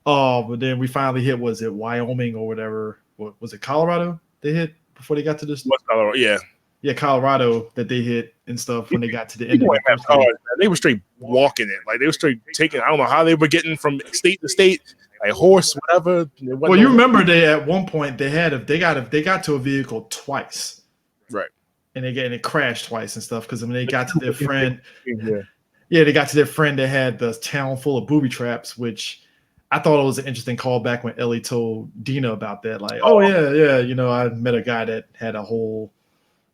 But then we finally hit, was it Wyoming or whatever? What was it, Colorado? They hit before they got to this. West Colorado, yeah, Colorado that they hit and stuff when they got to the end of the first game. They were straight walking it, like they were straight taking. I don't know how they were getting from state to state. Like horse, whatever. Well, you remember at one point they got to a vehicle twice, right? And it crashed twice and stuff because when they got to their friend, they got to their friend that had the town full of booby traps, which I thought it was an interesting callback when Ellie told Dina about that. Like, I met a guy that had a whole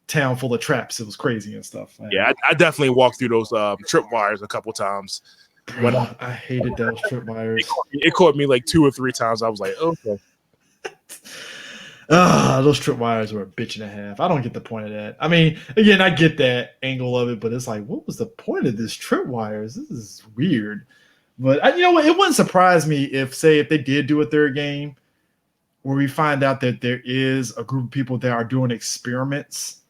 town full of traps. It was crazy and stuff. Yeah, I definitely walked through those tripwires a couple times. I hated those tripwires. It caught me like 2 or 3 times. I was like, okay. Those tripwires were a bitch and a half. I don't get the point of that. I mean, again, I get that angle of it, but it's like, what was the point of this tripwires? This is weird. But you know what? It wouldn't surprise me if they did do a third game where we find out that there is a group of people that are doing experiments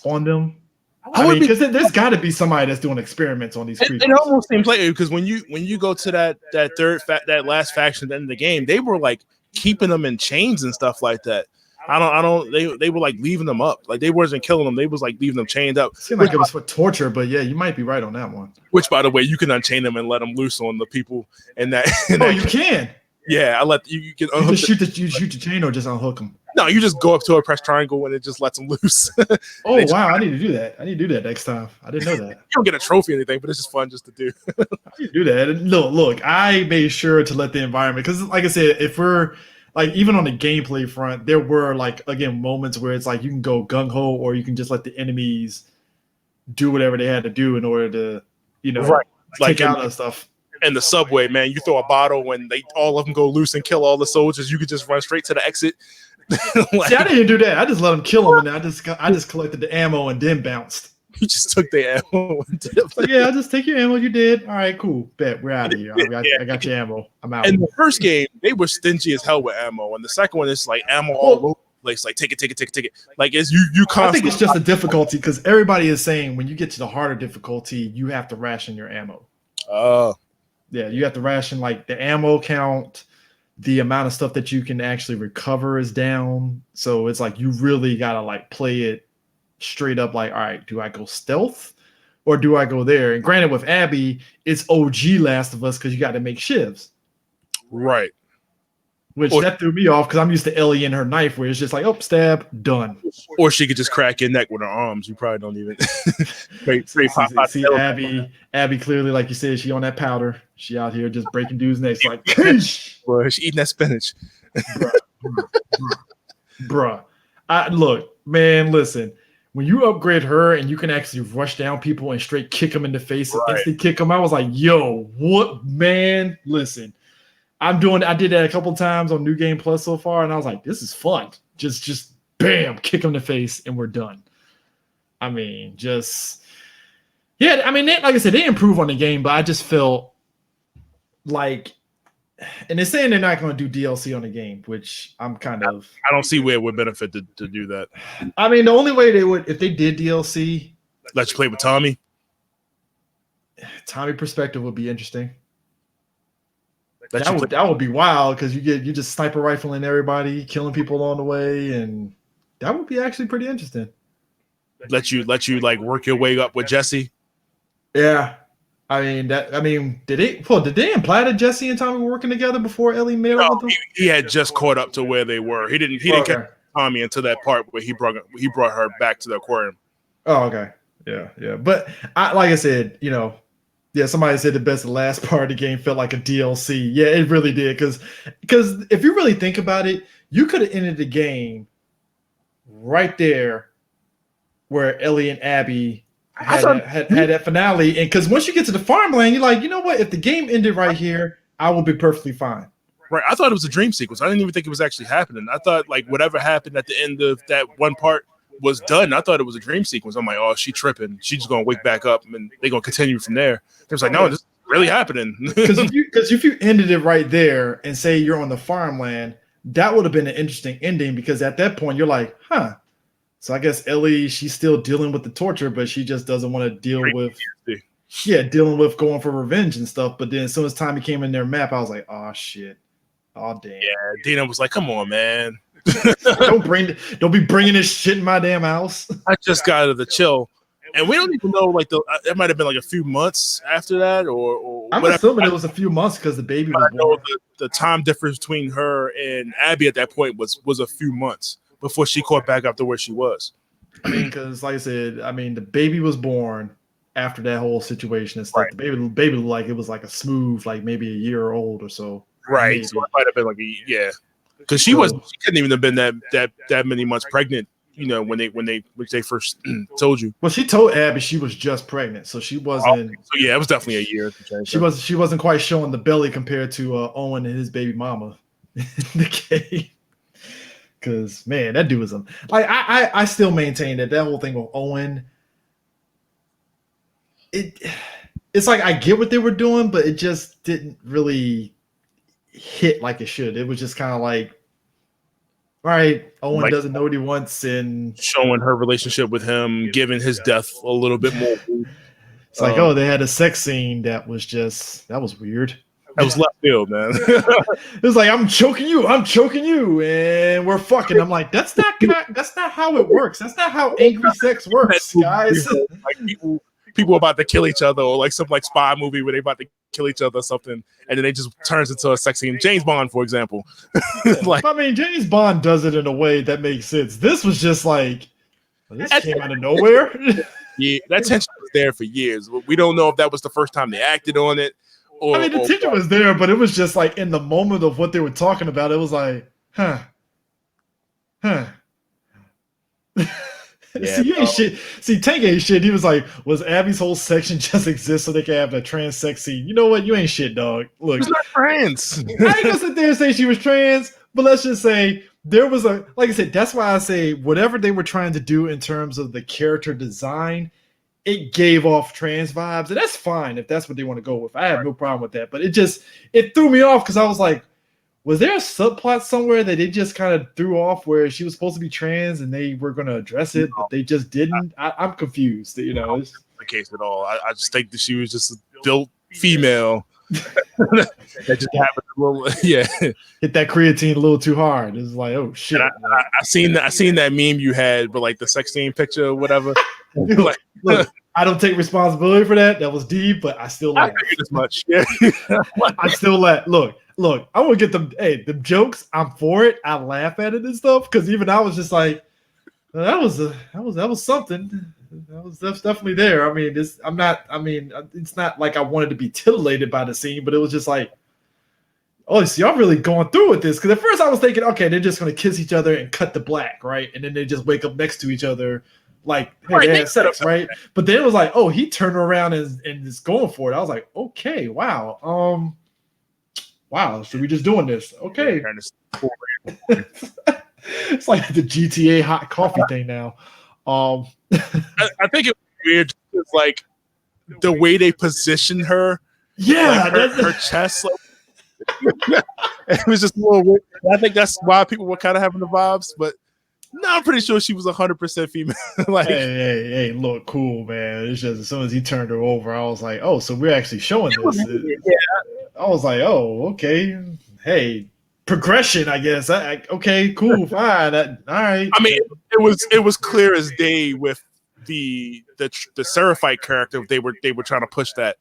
on them. I mean, because there's got to be somebody that's doing experiments on these creatures. It almost seems like, because when you go to that last faction at the end of the game, they were like keeping them in chains and stuff like that. They were like leaving them up. Like they wasn't killing them. They was like leaving them chained up. It seemed like it was for torture, but yeah, you might be right on that one. Which, by the way, you can unchain them and let them loose on the people. And that. You can. Yeah, you can. You shoot the chain or just unhook them. No, you just go up to a press triangle and it just lets them loose. Oh wow, I need to do that. I need to do that next time. I didn't know that. You don't get a trophy or anything, but it's just fun just to do. I need to do that. Look, I made sure to let the environment, because like I said, if we're like, even on the gameplay front, there were like, again, moments where it's like you can go gung ho or you can just let the enemies do whatever they had to do in order to, take out that stuff. In the subway, man, you throw a bottle when all of them go loose and kill all the soldiers. You could just run straight to the exit. See, I didn't do that. I just let them kill them, and I just collected the ammo and then bounced. You just took the ammo. I'll just take your ammo. You did. All right, cool. Bet we're out of here. I got your ammo. I'm out. In the first game, they were stingy as hell with ammo, and the second one is like ammo all over the place. Like take it. Like it's you constantly. I think it's just a difficulty because everybody is saying when you get to the harder difficulty, you have to ration your ammo. Yeah, you have to ration like the ammo count. The amount of stuff that you can actually recover is down. So it's like you really gotta like play it straight up like, all right, do I go stealth or do I go there? And granted, with Abby, it's OG Last of Us because you got to make shivs. Right. Which that threw me off because I'm used to Ellie and her knife where it's just like, oh, stab, done. Or she could just crack your neck with her arms. You probably don't even. See, Abby clearly, like you said, she on that powder. She out here just breaking dudes' necks like, boy, she eating that spinach. Bruh. Look, man, listen. When you upgrade her and you can actually rush down people and straight kick them in the face and instant kick them, I was like, yo, what, man? Listen. I did that a couple times on New Game Plus so far, and I was like, this is fun. Just bam, kick them in the face, and we're done. I mean, like I said, they improve on the game, but I just felt like, and they're saying they're not going to do DLC on the game, which I'm kind of. I don't see where it would benefit to do that. I mean, the only way they would, if they did DLC, let you play with Tommy. Tommy perspective would be interesting. That would be wild because you just sniper rifling everybody, killing people along the way, and that would be actually pretty interesting. Let you like work your way up with Jesse. Yeah, did they imply that Jesse and Tommy were working together before Ellie met up with them? He had just caught up to where they were. He didn't catch Tommy until that part where he brought her back to the aquarium. Oh, okay, yeah. But like I said, yeah, somebody said the best last part of the game felt like a DLC. Yeah, it really did. Because if you really think about it, you could have ended the game right there where Ellie and Abby had that finale. And because once you get to the farmland, you're like, you know what? If the game ended right here, I will be perfectly fine. Right. I thought it was a dream sequence. I didn't even think it was actually happening. I thought like whatever happened at the end of that one part was done. I thought it was a dream sequence. I'm like, oh, she tripping. She's just gonna wake back up and they're gonna continue from there. It was like, no, this is really happening. Because if you ended it right there and say you're on the farmland, that would have been an interesting ending because at that point you're like, huh. So I guess Ellie, she's still dealing with the torture, but she just doesn't want to dealing with going for revenge and stuff. But then as soon as Tommy came in their map, I was like, oh shit. Oh damn. Yeah, Dina was like, come on, man. don't be bringing this shit in my damn house. I just got out of the chill, and we don't even know like it might have been like a few months after that, or I'm assuming it was a few months because the baby was born. The time difference between her and Abby at that point was a few months before she caught back up to where she was. I mean, because like I said, the baby was born after that whole situation and stuff. Right. The baby looked like it was like a smooth, like maybe a year old or so. Right, maybe. So it might have been like because she couldn't even have been that many months pregnant, when they first told you. Well, she told Abby she was just pregnant, so she wasn't. So yeah, it was definitely a year. She wasn't quite showing the belly compared to Owen and his baby mama in the game. Because man, that dude was I still maintain that whole thing with Owen. It's like I get what they were doing, but it just didn't really hit like it should. It was just kind of like, all right, Owen doesn't know what he wants, and showing her relationship with him, giving his death a little bit more. It's like, they had a sex scene that was weird. That was left field, man. It was like, I'm choking you, and we're fucking. I'm like, that's not how it works. That's not how angry sex works, guys. Like people about to kill each other, or like some like spy movie where they about to kill each other or something, and then it just turns into a sex scene. James Bond, for example. James Bond does it in a way that makes sense. This was just like, this came out of nowhere. Yeah, that tension was there for years. We don't know if that was the first time they acted on it. The tension was there, but it was just like in the moment of what they were talking about, it was like, huh. Yeah, See, you ain't shit. See, Tank ain't shit. He was like, was Abby's whole section just exist so they could have a trans sex scene? You know what? You ain't shit, dog. Look, she's not trans. I ain't gonna sit there and say she was trans, but let's just say there was like I said, that's why I say whatever they were trying to do in terms of the character design, it gave off trans vibes, and that's fine if that's what they want to go with. I have no problem with that, but it threw me off because I was like, was there a subplot somewhere that they just kind of threw off where she was supposed to be trans and they were going to address it, but they just didn't? I'm confused. It's not the case at all. I just think that she was just a built female That just happened a little, yeah. Hit that creatine a little too hard. It's like, oh shit. I seen that meme you had, but like the sex scene picture or whatever. Look, I don't take responsibility for that. That was deep, but I still laugh. As much. Yeah. I still laugh. Look, I want to get them. Hey, the jokes. I'm for it. I laugh at it and stuff because even I was just like, that was something. That's definitely there. I mean, it's not like I wanted to be titillated by the scene, but it was just like, oh, so y'all really going through with this? Because at first I was thinking, okay, they're just going to kiss each other and cut to black, right? And then they just wake up next to each other like, hey, they had sex, right? But then it was like, oh, he turned around and is going for it. I was like, okay, wow. Wow, so we just doing this. Okay. It's like the GTA hot coffee thing now. I think it was weird. It's like the way they positioned her. Yeah. Like her chest. Like, it was just a little weird. I think that's why people were kind of having the vibes, but no, I'm pretty sure she was 100% female. Like, hey, look, cool, man. It's just as soon as he turned her over, I was like, oh, so we're actually showing this. Yeah. I was like, oh, okay. Hey, progression, I guess. Okay, cool, fine. All right. I mean, it was clear as day with the Seraphite character. They were trying to push that.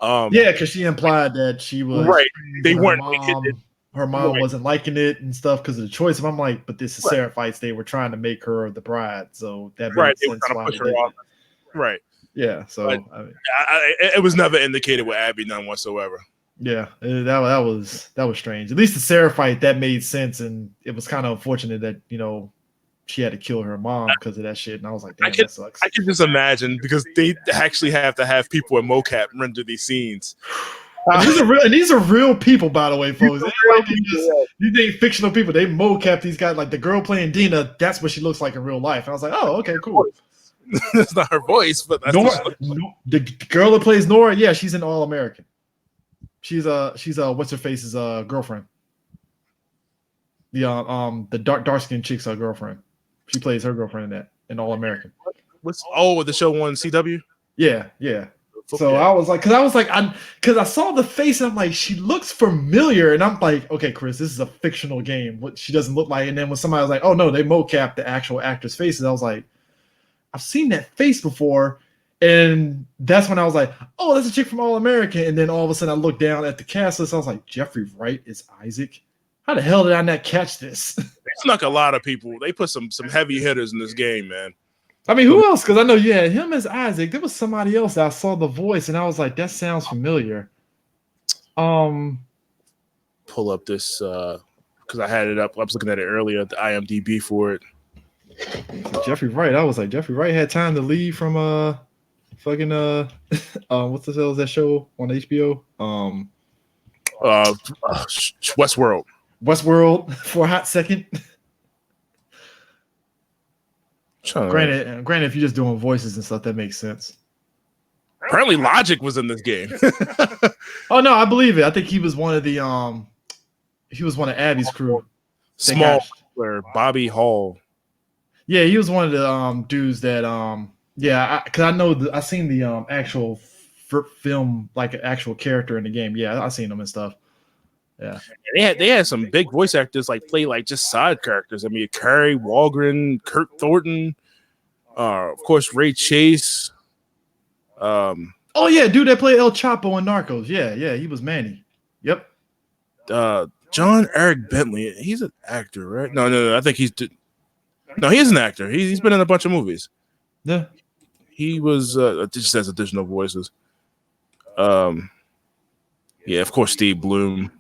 Yeah, because she implied that she was right. They weren't making it. Her mom wasn't liking it and stuff because of the choice. And I'm like, but this is Seraphites. They were trying to make her the bride, so that makes sense. They were trying to push her off. Right. Yeah. So it was never indicated with Abby, none whatsoever. Yeah, that was strange. At least the Seraphite that made sense, and it was kind of unfortunate that she had to kill her mom because of that shit. And I was like, damn, that sucks. I can just imagine because they actually have to have people in mocap render these scenes. These are real people, by the way, folks. You think fictional people? They mocap these guys. Like the girl playing Dina, that's what she looks like in real life. And I was like, oh, okay, cool. That's not her voice, but that's the girl that plays Nora. Yeah, she's an All American. She's what's her face's girlfriend. The dark skinned chick's girlfriend. She plays her girlfriend in that in All American. What's the show on CW? Yeah. So I was like, because I saw the face and I'm like, she looks familiar, and I'm like, okay, Chris, this is a fictional game. What she doesn't look like, and then when somebody was like, oh no, they mocap the actual actors' faces, I was like, I've seen that face before, and that's when I was like, oh, that's a chick from All American, and then all of a sudden I looked down at the cast list, I was like, Jeffrey Wright is Isaac. How the hell did I not catch this? They snuck a lot of people. They put some heavy hitters in this game, man. I mean, who else? Because I know you had him as Isaac. There was somebody else that I saw the voice, and I was like, that sounds familiar. Pull up this because I had it up. I was looking at it earlier, the IMDb for it. Jeffrey Wright. I was like, Jeffrey Wright had time to leave from fucking what's the hell is that show on HBO? Westworld. Westworld for a hot second. Granted, if you're just doing voices and stuff, that makes sense. Apparently, Logic was in this game. Oh no, I believe it. I think he was one of the he was one of Abby's crew. Small Bobby Hall. Yeah, he was one of the dudes that because I know I seen the actual film, like an actual character in the game. Yeah, I seen him and stuff. Yeah, they had some big voice actors like play like just side characters. I mean, Carrie Walgren, Kurt Thornton, of course Ray Chase. Oh yeah, dude that played El Chapo in Narcos. Yeah, he was Manny. Yep. John Eric Bentley. He's an actor, right? No. I think he is an actor. He's been in a bunch of movies. Yeah. He was. It just says additional voices. Yeah, of course, Steve Bloom.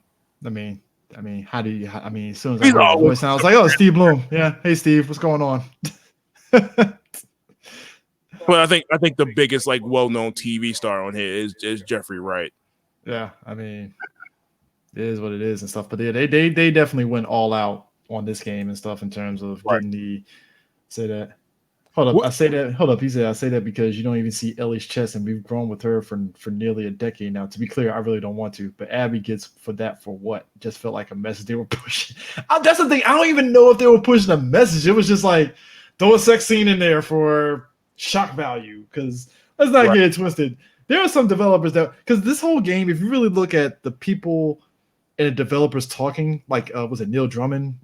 I mean, how do you? I mean, as soon as I heard the voice, I was like, "Oh, Steve Bloom." Yeah, hey Steve, what's going on? Well, I think the biggest like well-known TV star on here is Jeffrey Wright. Yeah, I mean, it is what it is and stuff. But they definitely went all out on this game and stuff in terms of getting the say that. Hold up, what? I say that. Hold up, he said I say that because you don't even see Ellie's chest, and we've grown with her for nearly a decade now. To be clear, I really don't want to, but Abby gets for what? Just felt like a message they were pushing. That's the thing. I don't even know if they were pushing a message. It was just like throw a sex scene in there for shock value. Because let's not get it twisted. there are some developers that, because this whole game, if you really look at the people and the developers talking, like was it Neil Drummond?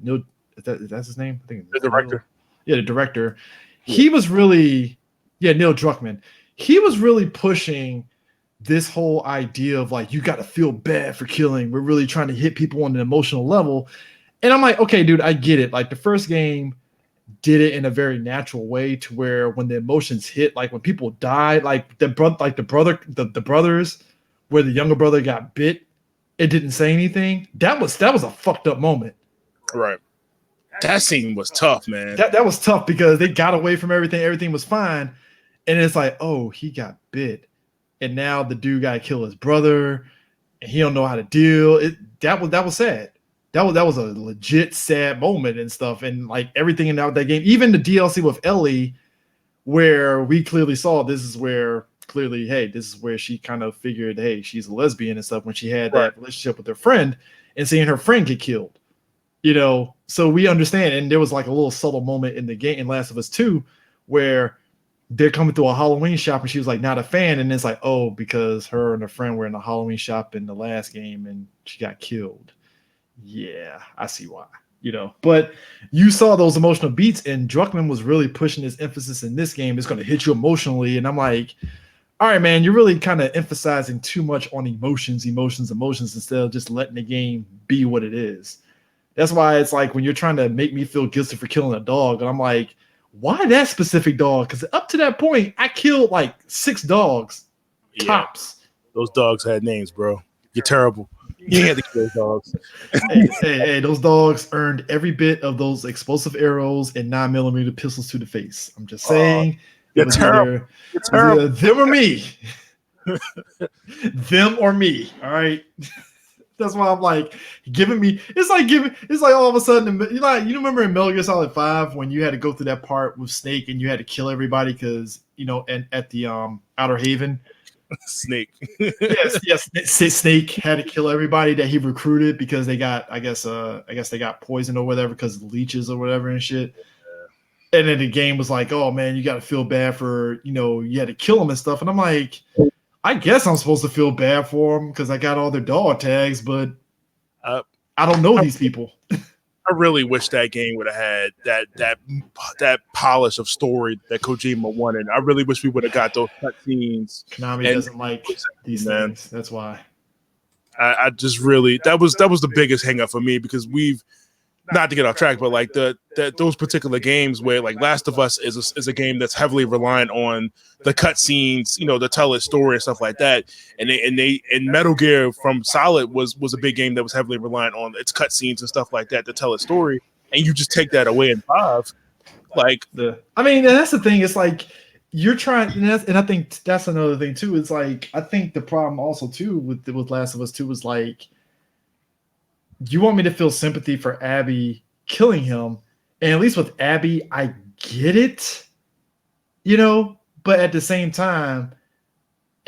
That's his name? I think the director. The director. Yeah. He was really, Neil Druckmann. He was really pushing this whole idea of like, you got to feel bad for killing. We're really trying to hit people on an emotional level. And I'm like, okay, dude, I get it. Like the first game did it in a very natural way to where when the emotions hit, like when people died, like the brothers, where the younger brother got bit, it didn't say anything. That was a fucked up moment. Right. That scene was tough, man. That was tough because they got away from everything. Everything was fine. And it's like, oh, he got bit. And now the dude got to kill his brother, and he don't know how to deal. That was sad. That was a legit sad moment and stuff. And like everything in that game, even the DLC with Ellie, where we clearly saw this is where she kind of figured, hey, she's a lesbian and stuff when she had that relationship with her friend and seeing her friend get killed. So we understand. And there was like a little subtle moment in the game in Last of Us 2 where they're coming through a Halloween shop and she was like not a fan, and it's like, oh, because her and her friend were in a Halloween shop in the last game and she got killed. Yeah, I see why. But you saw those emotional beats, and Druckmann was really pushing his emphasis in this game. It's going to hit you emotionally, and I'm like, all right, man, you're really kind of emphasizing too much on emotions instead of just letting the game be what it is. That's why it's like when you're trying to make me feel guilty for killing a dog, and I'm like, why that specific dog? Because up to that point, I killed like 6 dogs, tops. Those dogs had names, bro. You're terrible. You had to kill those dogs. hey, those dogs earned every bit of those explosive arrows and 9mm pistols to the face. I'm just saying. You're terrible. You're terrible. Them or me. Them or me. All right. That's why I'm like it's like all of a sudden, you remember in Metal Gear Solid 5 when you had to go through that part with Snake and you had to kill everybody because and at the Outer Haven. Snake. yes. Snake had to kill everybody that he recruited because they got, I guess they got poisoned or whatever because of leeches or whatever and shit. And then the game was like, oh man, you got to feel bad for, you had to kill them and stuff. And I'm like, I guess I'm supposed to feel bad for them because I got all their dog tags, but I don't know these people. I really wish that game would have had that polish of story that Kojima wanted. I really wish we would have got those cutscenes. Konami doesn't like these things. That's why. I just really that was the biggest hang up for me because we've not to get off track, but like those particular games where like Last of Us is a game that's heavily reliant on the cutscenes, to tell its story and stuff like that. And Metal Gear from Solid was a big game that was heavily reliant on its cutscenes and stuff like that to tell its story. And you just take that away in 5. And that's the thing. It's like you're trying, and I think that's another thing too. It's like I think the problem also too with Last of Us 2 was like, you want me to feel sympathy for Abby killing him, and at least with Abby, I get it, but at the same time,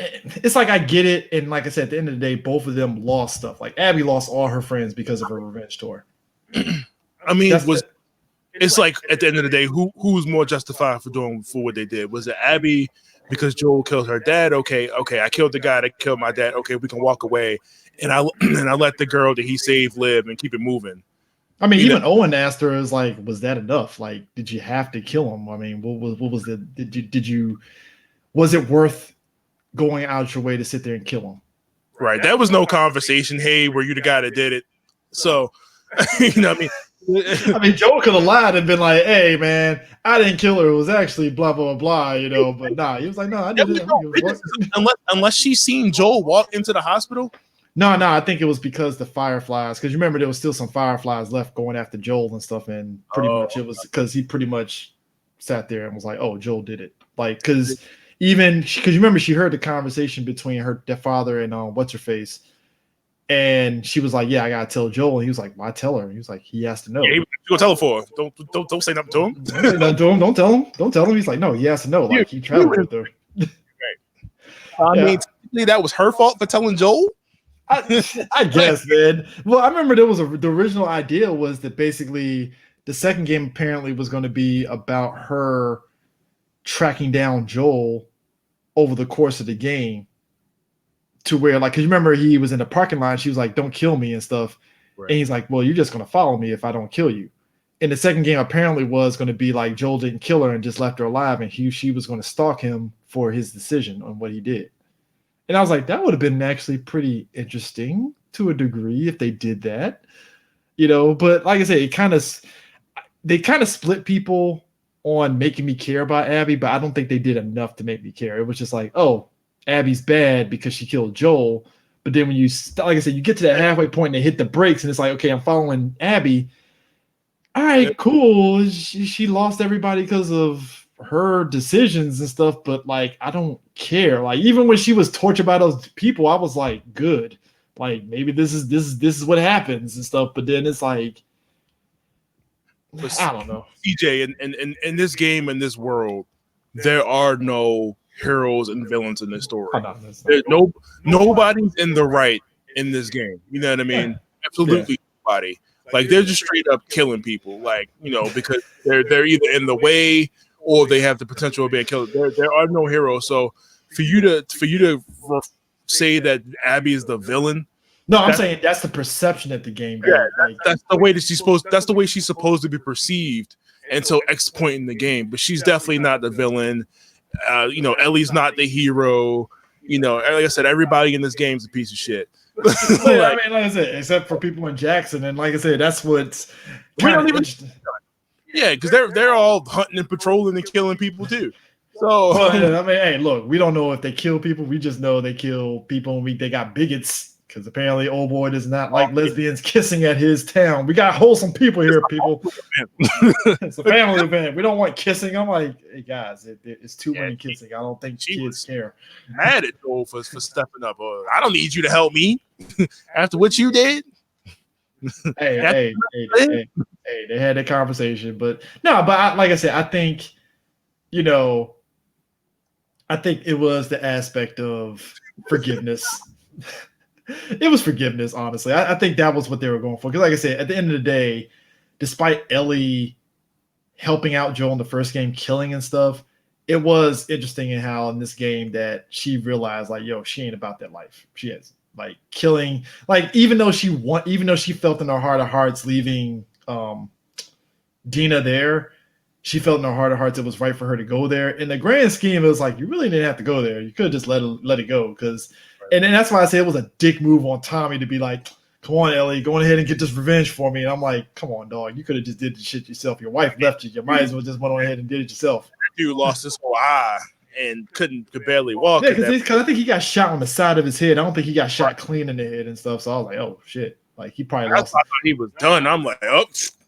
it's like I get it, and like I said, at the end of the day, both of them lost stuff. Like Abby lost all her friends because of her revenge tour. It's like at the end of the day, who's more justified for what they did? Was it Abby because Joel killed her dad? Okay, I killed the guy that killed my dad. Okay, we can walk away. And I let the girl that he saved live and keep it moving. I mean, even Owen asked her, "Is like, was that enough? Like, did you have to kill him? I mean, what was it? Did you? Was it worth going out your way to sit there and kill him?" Right. That was no conversation. Hey, were you the guy that did it? So, what I mean, Joel could have lied and been like, "Hey, man, I didn't kill her. It was actually blah blah blah," But nah, he was like, "No, I didn't." Unless she's seen Joel walk into the hospital. No, I think it was because the Fireflies. Because you remember there was still some Fireflies left going after Joel and stuff, and pretty much it was because he pretty much sat there and was like, "Oh, Joel did it." Like, because you remember she heard the conversation between their father and what's her face, and she was like, "Yeah, I gotta tell Joel." And he was like, "Why tell her?" He was like, "He has to know." Yeah, you gonna tell her for? Don't say nothing to him. Don't say nothing to him. Don't tell him. Don't tell him. He's like, "No, he has to know." Like he traveled with her. I mean, technically that was her fault for telling Joel. I guess, man. Well, I remember the original idea was that basically the second game apparently was going to be about her tracking down Joel over the course of the game. to where like, cause you remember he was in the parking lot. She was like, "Don't kill me" and stuff. Right. And he's like, "Well, you're just gonna follow me if I don't kill you." And the second game apparently was going to be like Joel didn't kill her and just left her alive, and she was going to stalk him for his decision on what he did. And I was like, that would have been actually pretty interesting to a degree if they did that, you know. But like I said, they kind of split people on making me care about Abby, but I don't think they did enough to make me care. It was just like, oh, Abby's bad because she killed Joel. But then when you, like I said, you get to that halfway point and they hit the brakes, and it's like, okay, I'm following Abby. All right, cool. She lost everybody because of her decisions and stuff, but like I don't care. Like even when she was tortured by those people, I was like, good. Like maybe this is what happens and stuff. But then it's like, I don't know. CJ, in this game, in this world, there are no heroes and villains in this story. There's nobody's in the right in this game. You know what I mean? Yeah. Absolutely nobody. Like they're just straight up killing people, like, you know, because they're either in the way or they have the potential of being killed. There are no heroes. So for you to say that Abby is the villain, no, I'm saying that's the perception at the game. Yeah, that's the way that she's supposed. That's the way she's supposed to be perceived until X point in the game. But she's definitely not the villain. You know, Ellie's not the hero. You know, like I said, everybody in this game is a piece of shit. I mean, like I said, except for people in Jackson, and like I said, that's what's kind of interesting. Yeah, because they're all hunting and patrolling and killing people too. So I mean, hey, look, we don't know if they kill people. We just know they kill people, and they got bigots because apparently old boy does not like lesbians kissing at his town. We got wholesome people here, people. It's a family event. We don't want kissing. I'm like, hey guys, it's two women kissing. I don't think kids care. Mad at Joel for stepping up. I don't need you to help me after what you did. Hey, they had that conversation, but no, but like I said, I think, you know, I think it was the aspect of forgiveness. It was forgiveness, honestly. I think that was what they were going for. Because like I said, at the end of the day, despite Ellie helping out Joel in the first game, killing and stuff, it was interesting in how in this game that she realized, like, yo, she ain't about that life. She is. Like killing, like even though she felt in her heart of hearts leaving Dina there, she felt in her heart of hearts it was right for her to go there. In the grand scheme, it was like you really didn't have to go there. You could have just let it go. Because, and then that's why I say it was a dick move on Tommy to be like, "Come on, Ellie, go ahead and get this revenge for me." And I'm like, "Come on, dog, you could have just did the shit yourself. Your wife left you. You might as well just went on ahead and did it yourself." Dude lost his whole eye and could barely walk. Yeah, because I think he got shot on the side of his head. I don't think he got shot clean in the head and stuff. So I was like, oh shit, like he probably lost. I thought he was done. I'm like, oh,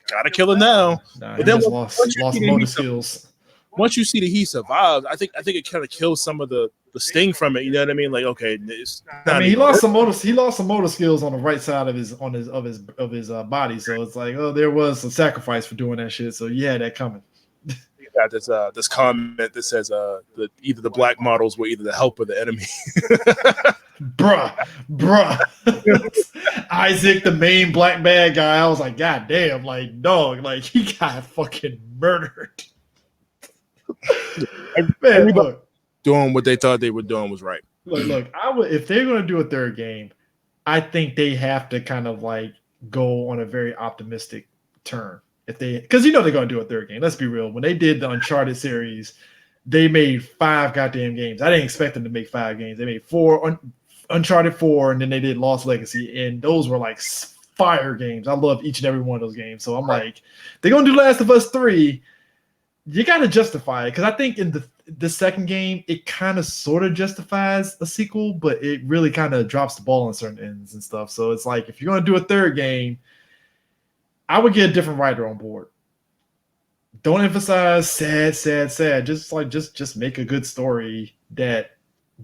gotta kill him now. Nah, but then lost motor skills. Once you see that he survived, I think it kind of kills some of the sting from it. You know what I mean? Like, okay, he lost some motor skills on the right side of his body. So it's like, oh, there was a sacrifice for doing that shit. So you had that coming. Got this comment that says that either the black models were either the help or the enemy. bruh. Isaac, the main black bad guy. I was like, God damn, like dog, like he got fucking murdered. Man, look, doing what they thought they were doing was right. Look, if they're gonna do a third game, I think they have to kind of like go on a very optimistic turn. Because you know they're gonna do a third game. Let's be real. When they did the Uncharted series, they made 5 goddamn games. I didn't expect them to make 5 games. They made 4 Uncharted 4, and then they did Lost Legacy, and those were like fire games. I loved each and every one of those games. So I'm like, they're gonna do Last of Us 3. You gotta justify it, because I think in the second game, it kind of sort of justifies a sequel, but it really kind of drops the ball on certain ends and stuff. So it's like if you're gonna do a third game, I would get a different writer on board. Don't emphasize sad. Just make a good story that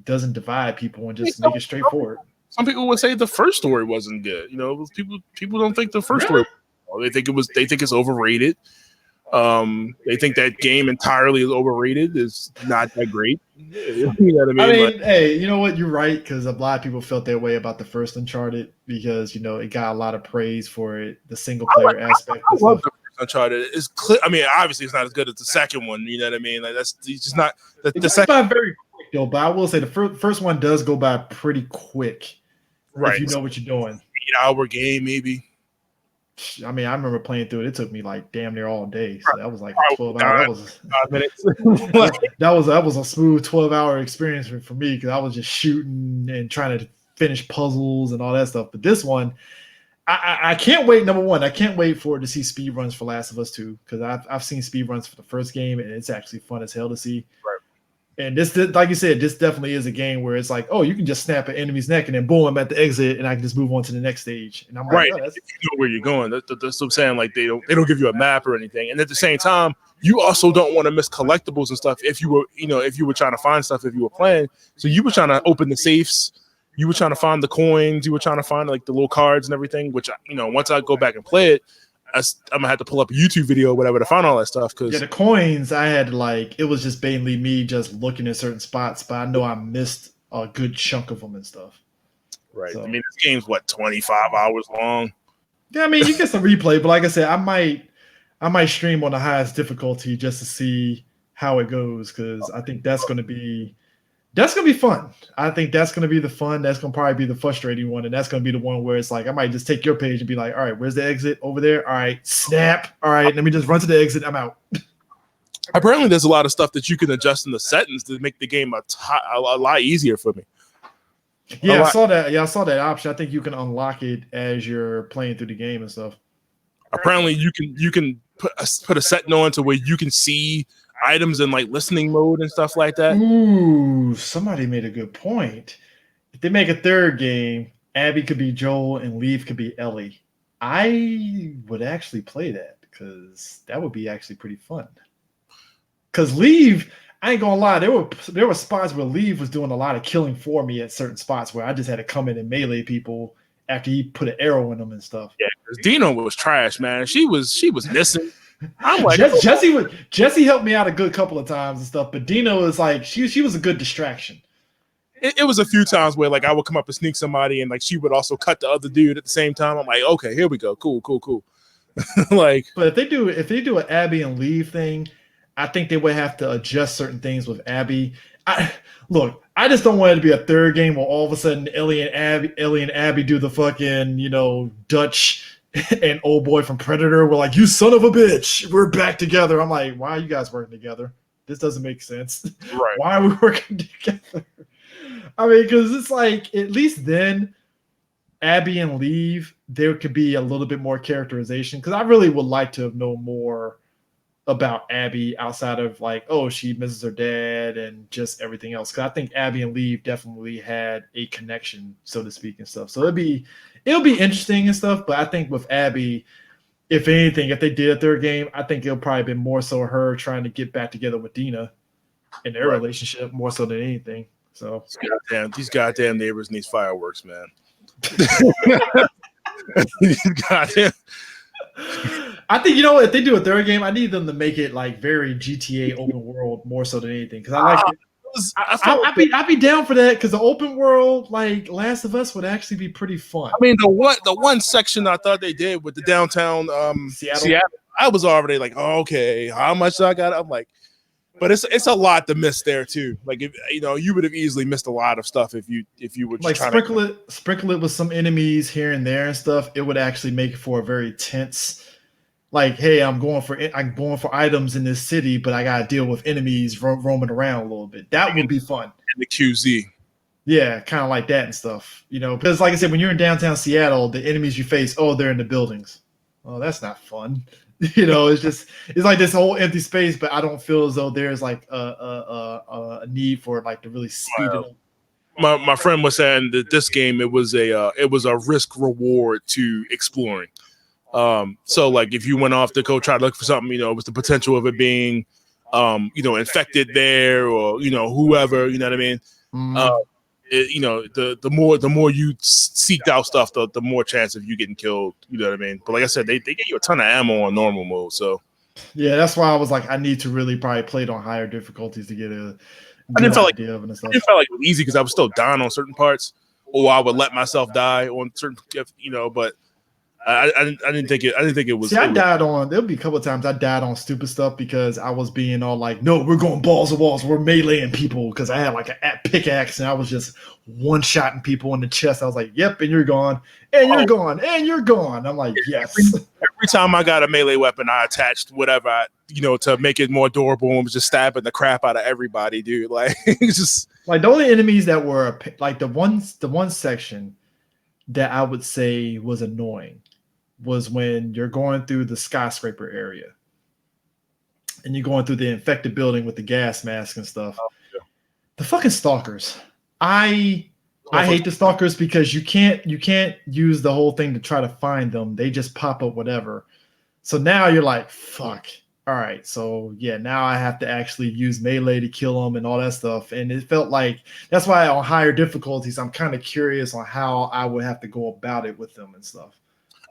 doesn't divide people and just make it straightforward. Some people would say the first story wasn't good. You know, people don't think the first story. They think it's overrated. They think that game entirely is overrated. It's not that great. You know what I mean? Hey, you know what? You're right, because a lot of people felt that way about the first Uncharted because, you know, it got a lot of praise for it, the single player aspect. I love the first Uncharted. It's clear. I mean, obviously, it's not as good as the second one. You know what I mean? Like it's just not the second. Not very quick. Yo, but I will say the first one does go by pretty quick. Right. If you know what you're doing. 8-hour game, maybe. I mean, I remember playing through it. It took me like damn near all day. So that was like 12 hours. That was 5 minutes. that was a smooth 12-hour experience for me because I was just shooting and trying to finish puzzles and all that stuff. But this one, I can't wait. Number one, I can't wait for it to see speed runs for Last of Us 2 because I've seen speed runs for the first game and it's actually fun as hell to see. Right. And this, like you said, this definitely is a game where it's like, oh, you can just snap an enemy's neck and then boom, I'm at the exit and I can just move on to the next stage. And I'm like, right. Oh, if you know where you're going, that's what I'm saying. Like they don't give you a map or anything. And at the same time, you also don't want to miss collectibles and stuff. If you were trying to find stuff, if you were playing, so you were trying to open the safes, you were trying to find the coins, you were trying to find like the little cards and everything. Which once I go back and play it, I'm gonna have to pull up a YouTube video or whatever to find all that stuff. Because the coins I had it was just mainly me just looking at certain spots, but I know I missed a good chunk of them and stuff. Right. So, I mean, this game's 25 hours long. Yeah, I mean, you get some replay, but like I said, I might stream on the highest difficulty just to see how it goes because I think that's gonna be fun. I think that's going to be the fun. That's going to probably be the frustrating one. And that's going to be the one where it's like, I might just take your page and be like, all right, where's the exit over there? All right, snap. All right, let me just run to the exit. I'm out. Apparently there's a lot of stuff that you can adjust in the settings to make the game a lot easier for me. Yeah, I saw that. Yeah, I saw that option. I think you can unlock it as you're playing through the game and stuff. Apparently you can put a setting on to where you can see items in like listening mode and stuff like that. Ooh, somebody made a good point. If they make a third game, Abby could be Joel and Leaf could be Ellie. I would actually play that because that would be actually pretty fun. Because Leaf, I ain't gonna lie, there were spots where Leaf was doing a lot of killing for me at certain spots where I just had to come in and melee people after he put an arrow in them and stuff. Yeah, because Dino was trash, man. She was missing. I'm like, Jesse helped me out a good couple of times and stuff, but Dino is like she was a good distraction. It was a few times where like I would come up and sneak somebody and like she would also cut the other dude at the same time. I'm like, okay, here we go, cool. Like, but if they do an Abby and Leave thing, I think they would have to adjust certain things with Abby. I just don't want it to be a third game where all of a sudden Ellie and Abby do the fucking Dutch and old boy from Predator were like, you son of a bitch, we're back together. I'm like, why are you guys working together? This doesn't make sense. Right. Why are we working together? I mean, because it's like, at least then Abby and Leave, there could be a little bit more characterization because I really would like to know more about Abby outside of like, oh, she misses her dad and just everything else. Because I think Abby and Leave definitely had a connection, so to speak, and stuff. So it'll be interesting and stuff. But I think with Abby, if anything, if they did a third game, I think it'll probably be more so her trying to get back together with Dina in their relationship more so than anything. So these goddamn neighbors need fireworks, man. Goddamn. I think if they do a third game, I need them to make it like very GTA open world more so than anything because I like it. I'd be down for that because the open world like Last of Us would actually be pretty fun. I mean, the one section I thought they did with the downtown Seattle, I was already like, oh, okay, how much I got? I'm like, but it's a lot to miss there too. Like if you would have easily missed a lot of stuff if you would like sprinkle it with some enemies here and there and stuff. It would actually make it for a very tense. Like, hey, I'm going for items in this city, but I gotta deal with enemies roaming around a little bit. That would be fun. In the QZ, yeah, kind of like that and stuff. Because like I said, when you're in downtown Seattle, the enemies you face, they're in the buildings. Oh, that's not fun. It's like this whole empty space, but I don't feel as though there's like a need for like to really speed it up. My friend was saying that this game it was a risk reward to exploring. So like if you went off to go try to look for something, it was the potential of it being, infected there or whoever, you know what I mean. The more you seeked out stuff, the more chance of you getting killed. You know what I mean? But like I said, they get you a ton of ammo on normal mode. So yeah, that's why I was like, I need to really probably play it on higher difficulties to get a I didn't feel like idea of it and stuff. I didn't feel like it was easy because I was still dying on certain parts, or I would let myself die on certain, but I didn't think it was. See, I died on. There'll be a couple of times I died on stupid stuff because I was being all like, "No, we're going balls to walls. We're meleeing people." Because I had like a pickaxe and I was just one-shotting people in the chest. I was like, "Yep," and you're gone, and you're gone, and you're gone. I'm like, "Yes." Every time I got a melee weapon, I attached whatever to make it more durable and was just stabbing the crap out of everybody, dude. Like it's just like the only enemies that were like the one section that I would say was annoying was when you're going through the skyscraper area and you're going through the infected building with the gas mask and stuff. Oh, yeah. The fucking stalkers. I hate the stalkers because you can't use the whole thing to try to find them. They just pop up whatever. So now you're like, fuck. All right. So yeah, now I have to actually use melee to kill them and all that stuff. And it felt like that's why on higher difficulties, I'm kind of curious on how I would have to go about it with them and stuff.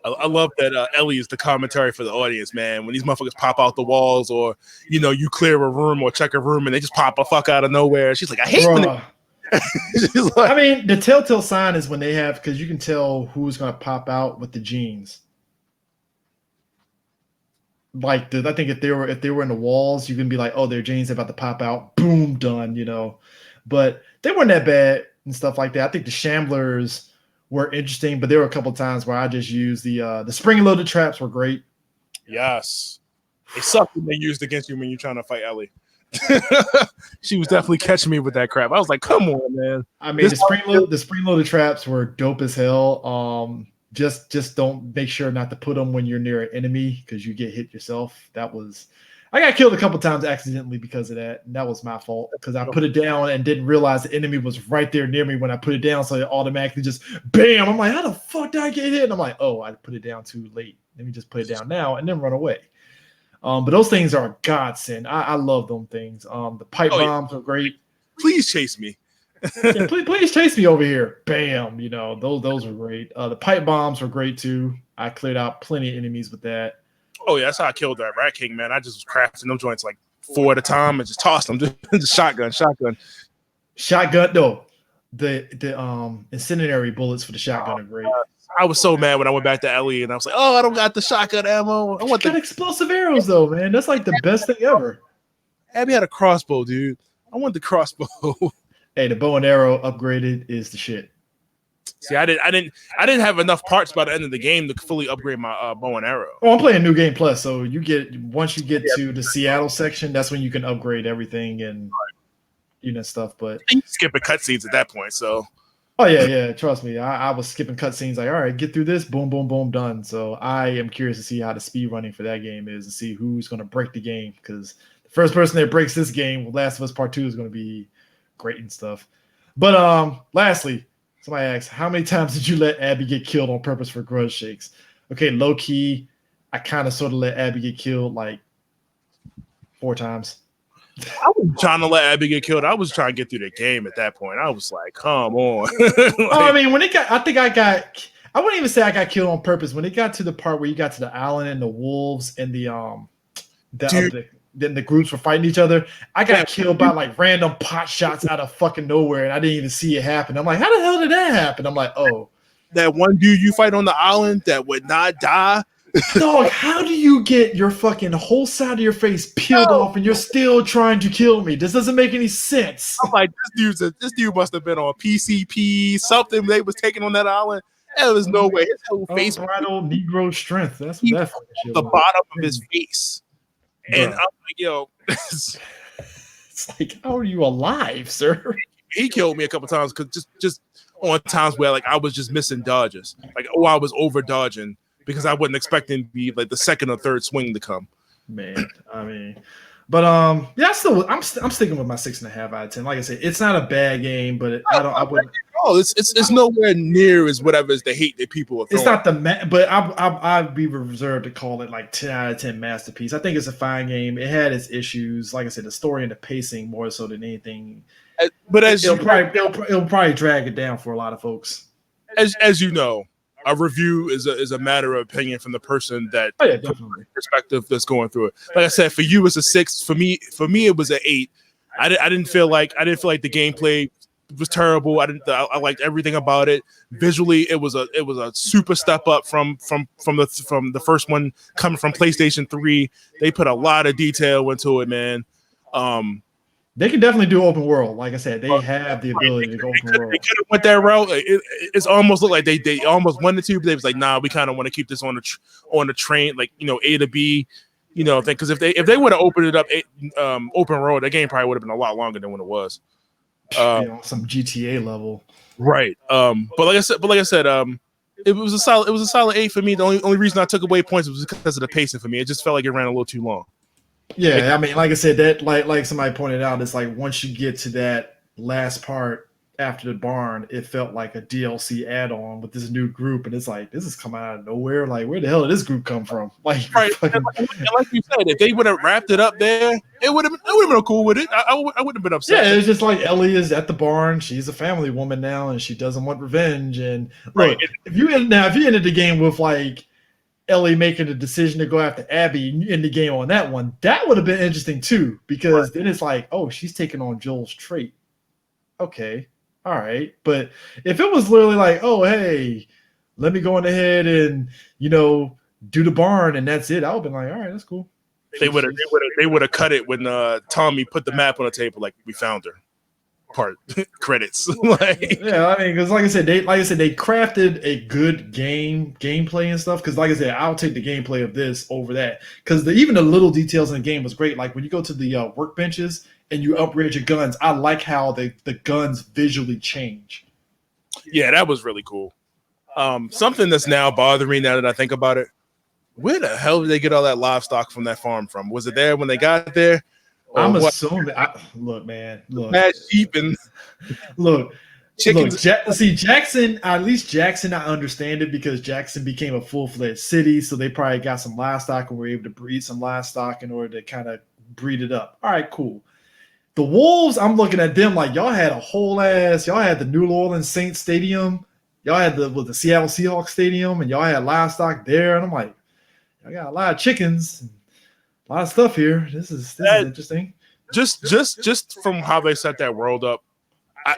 I love that Ellie is the commentary for the audience, man. When these motherfuckers pop out the walls or, you clear a room or check a room and they just pop a fuck out of nowhere. She's like, I hate when I mean, the telltale sign is when they have, because you can tell who's going to pop out with the genes. Like, I think if they were in the walls, you can be like, oh, their genes about to pop out. Boom, done, But they weren't that bad and stuff like that. I think the Shamblers were interesting, but there were a couple of times where I just used the spring-loaded traps were great. Yes. It sucked when they used against you when you're trying to fight Ellie. She was definitely catching me with that crap. I was like, come on, man. I mean, the spring-loaded traps were dope as hell. Just don't make sure not to put them when you're near an enemy because you get hit yourself. I got killed a couple times accidentally because of that, and that was my fault because I put it down and didn't realize the enemy was right there near me when I put it down, so it automatically just bam. I'm like, how the fuck did I get hit? And I'm like, oh, I put it down too late. Let me just put it down now and then run away. But those things are a godsend. I love them things. The pipe bombs are great. Please chase me. Yeah, please chase me over here. Bam. Those are great. The pipe bombs were great too. I cleared out plenty of enemies with that. Oh yeah, that's how I killed that Rat King, man. I just was crafting them joints like 4 at a time and just tossed them. Just shotgun. No, the incendiary bullets for the shotgun are great. I was so mad when I went back to Ellie and I was like, oh, I don't got the shotgun ammo. I want the explosive arrows though, man. That's like the best thing ever. Abby had a crossbow, dude. I want the crossbow. Hey, the bow and arrow upgraded is the shit. See, I didn't have enough parts by the end of the game to fully upgrade my bow and arrow. Oh, I'm playing New Game Plus, so once you get to the Seattle section, that's when you can upgrade everything and stuff. But you skipping cutscenes at that point, so. Oh yeah, trust me. I was skipping cutscenes like, all right, get through this, boom, boom, boom, done. So I am curious to see how the speed running for that game is and see who's going to break the game because the first person that breaks this game, Last of Us Part 2, is going to be great and stuff. But lastly. Somebody asks, how many times did you let Abby get killed on purpose for grudge shakes? Okay, low key, I kind of sort of let Abby get killed like 4 times. I wasn't trying to let Abby get killed. I was trying to get through the game at that point. I was like, come on. I mean, I wouldn't even say I got killed on purpose. When it got to the part where you got to the island and the wolves and then the groups were fighting each other, I got killed by like random pot shots out of fucking nowhere, and I didn't even see it happen. I'm like, how the hell did that happen? I'm like, oh. That one dude you fight on the island that would not die? Dog, how do you get your fucking whole side of your face peeled off and you're still trying to kill me? This doesn't make any sense. I'm like, this dude must have been on PCP, something they was taking on that island. There was no way. His whole face. Unbridled Negro strength. That's what that fucking shit the was. bottom of his face. And I'm like, yo. It's like, how are you alive, sir? He killed me a couple times because just on times where like I was just missing dodges. Like, I was over dodging because I wasn't expecting to be like the second or third swing to come. Man, I mean, but yeah, I'm sticking with my 6.5 out of 10. Like I said, it's not a bad game, but I wouldn't. Oh, it's nowhere near as whatever is the hate that people are throwing. It's not but I'd be reserved to call it like 10 out of 10 masterpiece. I think it's a fine game. It had its issues, like I said, the story and the pacing more so than anything. But it'll probably drag it down for a lot of folks. As you know, a review is a matter of opinion from the person that perspective that's going through it. Like I said, for you it's a 6. For me it was an 8. I didn't feel like the gameplay was terrible. I liked everything about it. Visually, it was a super step up from the first one coming from PlayStation 3. They put a lot of detail into it, man. They can definitely do open world. Like I said, they have the ability to go open world. They could have went that route. It's almost looked like they almost wanted to, but they was like, nah, we kind of want to keep this on the train, like, you know, A to B, you know, thing. Because if they would have opened it up open road, the game probably would have been a lot longer than what it was. Some GTA level, right? But like I said, it was a solid 8 for me. The only reason I took away points was because of the pacing for me. It just felt like it ran a little too long. Yeah, I mean, like I said, that like somebody pointed out, it's like once you get to that last part after the barn, it felt like a DLC add-on with this new group, and it's like this is coming out of nowhere. Like, where the hell did this group come from? Like, right? And like you said, if they would have wrapped it up there, I would have been cool with it. I wouldn't have been upset. Yeah, it's just like Ellie is at the barn. She's a family woman now, and she doesn't want revenge. And look, if you ended the game with like Ellie making the decision to go after Abby in the game on that one, that would have been interesting too, because then it's like, oh, she's taking on Joel's trait. Okay, all right. But if it was literally like, oh, hey, let me go on ahead and, you know, do the barn and that's it, I would have been like, all right, that's cool. They would have cut it when Tommy put the map on the table, like, we found her. Part credits. Like, yeah, I mean, because like I said, they crafted a good gameplay and stuff. Because like I said, I'll take the gameplay of this over that. Because even the little details in the game was great. Like when you go to the workbenches and you upgrade your guns, I like how the guns visually change. Yeah, that was really cool. Something that's now bothering me now that I think about it. Where the hell did they get all that livestock from that farm from? Was it there when they got there? I'm assuming. Look, bad sheep and chickens. Jackson. At least Jackson, I understand it because Jackson became a full-fledged city, so they probably got some livestock and were able to breed some livestock in order to kind of breed it up. All right, cool. The Wolves, I'm looking at them like y'all had y'all had the New Orleans Saints Stadium, y'all had the Seattle Seahawks Stadium, and y'all had livestock there, and I'm like, I got a lot of chickens. A lot of stuff here. This is interesting. Just from how they set that world up,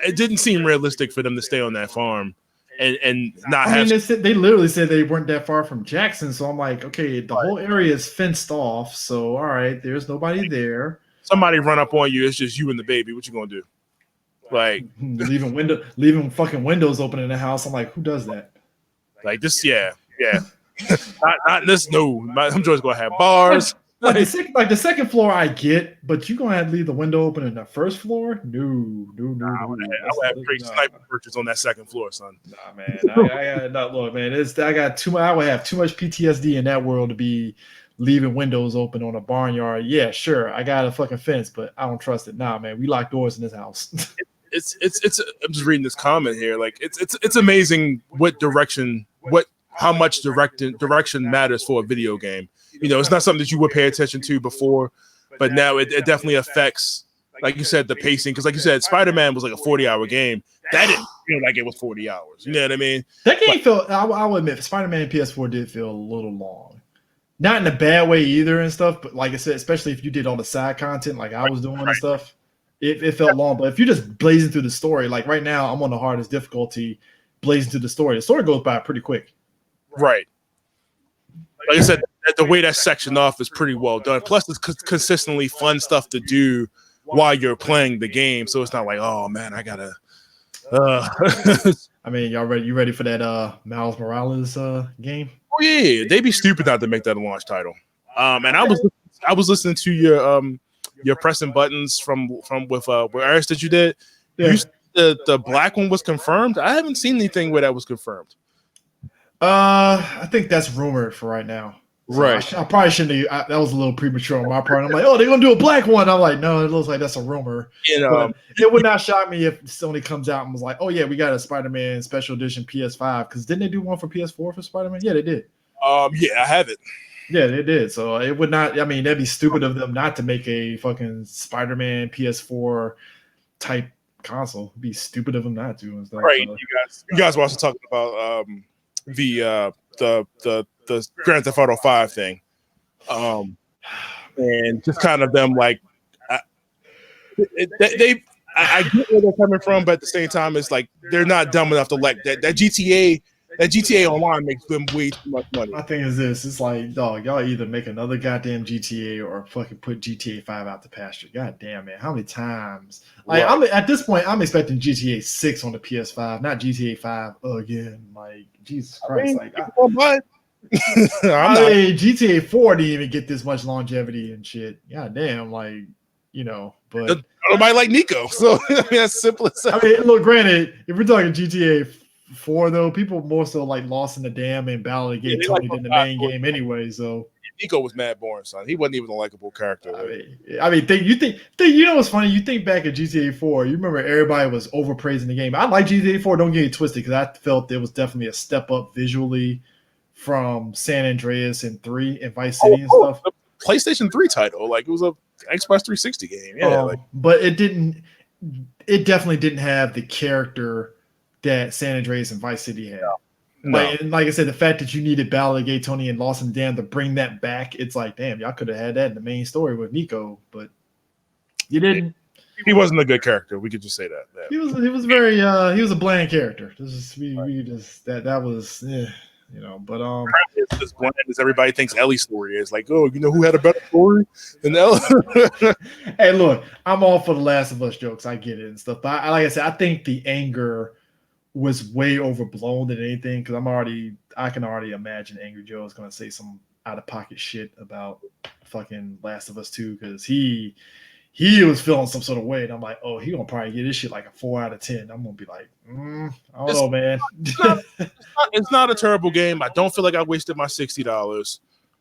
it didn't seem realistic for them to stay on that farm and not have. I mean, they literally said they weren't that far from Jackson, so I'm like, okay, the whole area is fenced off. So all right, there's nobody there. Somebody run up on you. It's just you and the baby. What you gonna do? Like leaving fucking windows open in the house. I'm like, who does that? Like this, yeah. not this. No, I'm just gonna have bars. Like the second floor, I get, but you gonna have to leave the window open in the first floor? No. I would have great sniper purchase on that second floor, son. Nah, man. I got look, man. I would have too much PTSD in that world to be leaving windows open on a barnyard. Yeah, sure. I got a fucking fence, but I don't trust it. Nah, man. We lock doors in this house. It's. I'm just reading this comment here. Like it's amazing how much direction matters for a video game. You know, it's not something that you would pay attention to before, but now it definitely affects, like you said, the pacing. Because like you said, Spider-Man was like a 40-hour game. That didn't feel like it was 40 hours. You know what I mean? That game felt, I will admit, Spider-Man and PS4 did feel a little long. Not in a bad way either and stuff, but like I said, especially if you did all the side content like I was doing and stuff, it felt long. But if you're just blazing through the story, like right now, I'm on the hardest difficulty blazing through the story. The story goes by pretty quick. Right. Like I said, the way that's sectioned off is pretty well done. Plus, it's consistently fun stuff to do while you're playing the game. So it's not like, oh man, I gotta. I mean, y'all ready? You ready for that Miles Morales game? Oh yeah, they'd be stupid not to make that a launch title. And I was listening to your pressing buttons from with Aris that you did. Yeah. The black one was confirmed. I haven't seen anything where that was confirmed. I think that's rumored for right now. So right. I probably shouldn't have. That was a little premature on my part. I'm like, oh, they're going to do a black one. I'm like, no, it looks like that's a rumor. You know, it would not shock me if Sony comes out and was like, oh, yeah, we got a Spider-Man special edition PS5. Because didn't they do one for PS4 for Spider-Man? Yeah, they did. Yeah, I have it. Yeah, they did. So it would not, I mean, that'd be stupid of them not to make a fucking Spider-Man PS4 type console. It'd be stupid of them not to. And stuff. Right. So, you guys were also talking about the Grand Theft Auto 5 thing, and just kind of them like I I get where they're coming from, but at the same time, it's like they're not dumb enough to let that GTA Online makes them way too much money. My thing is this: it's like, dog, y'all either make another goddamn GTA or fucking put GTA 5 out the pasture. God damn, man, how many times? Like, Right. I'm at this point, I'm expecting GTA 6 on the PS5, not GTA 5 again. Like, Jesus Christ, GTA 4 didn't even get this much longevity and shit. God damn, like, but nobody like Nico, so I mean that's simple as that. I mean, look, granted, if we're talking GTA 4 though, people more so like Lost in the Dam and Battle of the Gate Tony than the main game anyway. So Nico was mad boring, son. He wasn't even a likable character. I mean, you know what's funny? You think back at GTA 4, you remember everybody was overpraising the game. I like GTA 4, don't get it twisted, because I felt it was definitely a step up visually from San Andreas and 3 and Vice City and stuff. The PlayStation 3 title, like it was a Xbox 360 game. Yeah, but it definitely didn't have the character that San Andreas and Vice City had. No. Like I said, the fact that you needed Battle of the Gate Tony and Lost in the Dam to bring that back, it's like, damn, y'all could have had that in the main story with Nico, but you didn't. He wasn't a good character. We could just say that. He was very he was a bland character. This is that was but it's as bland as everybody thinks Ellie's story is. Like, oh, you know who had a better story than Ellie? Hey, look, I'm all for the Last of Us jokes. I get it and stuff. But like I said, I think the anger was way overblown than anything, because I can already imagine Angry Joe is gonna say some out of pocket shit about fucking Last of Us 2, because he was feeling some sort of way, and I'm like, oh, he gonna probably get this shit like a 4 out of 10. I'm gonna be like, I don't know, man. It's not a terrible game. I don't feel like I wasted my $60.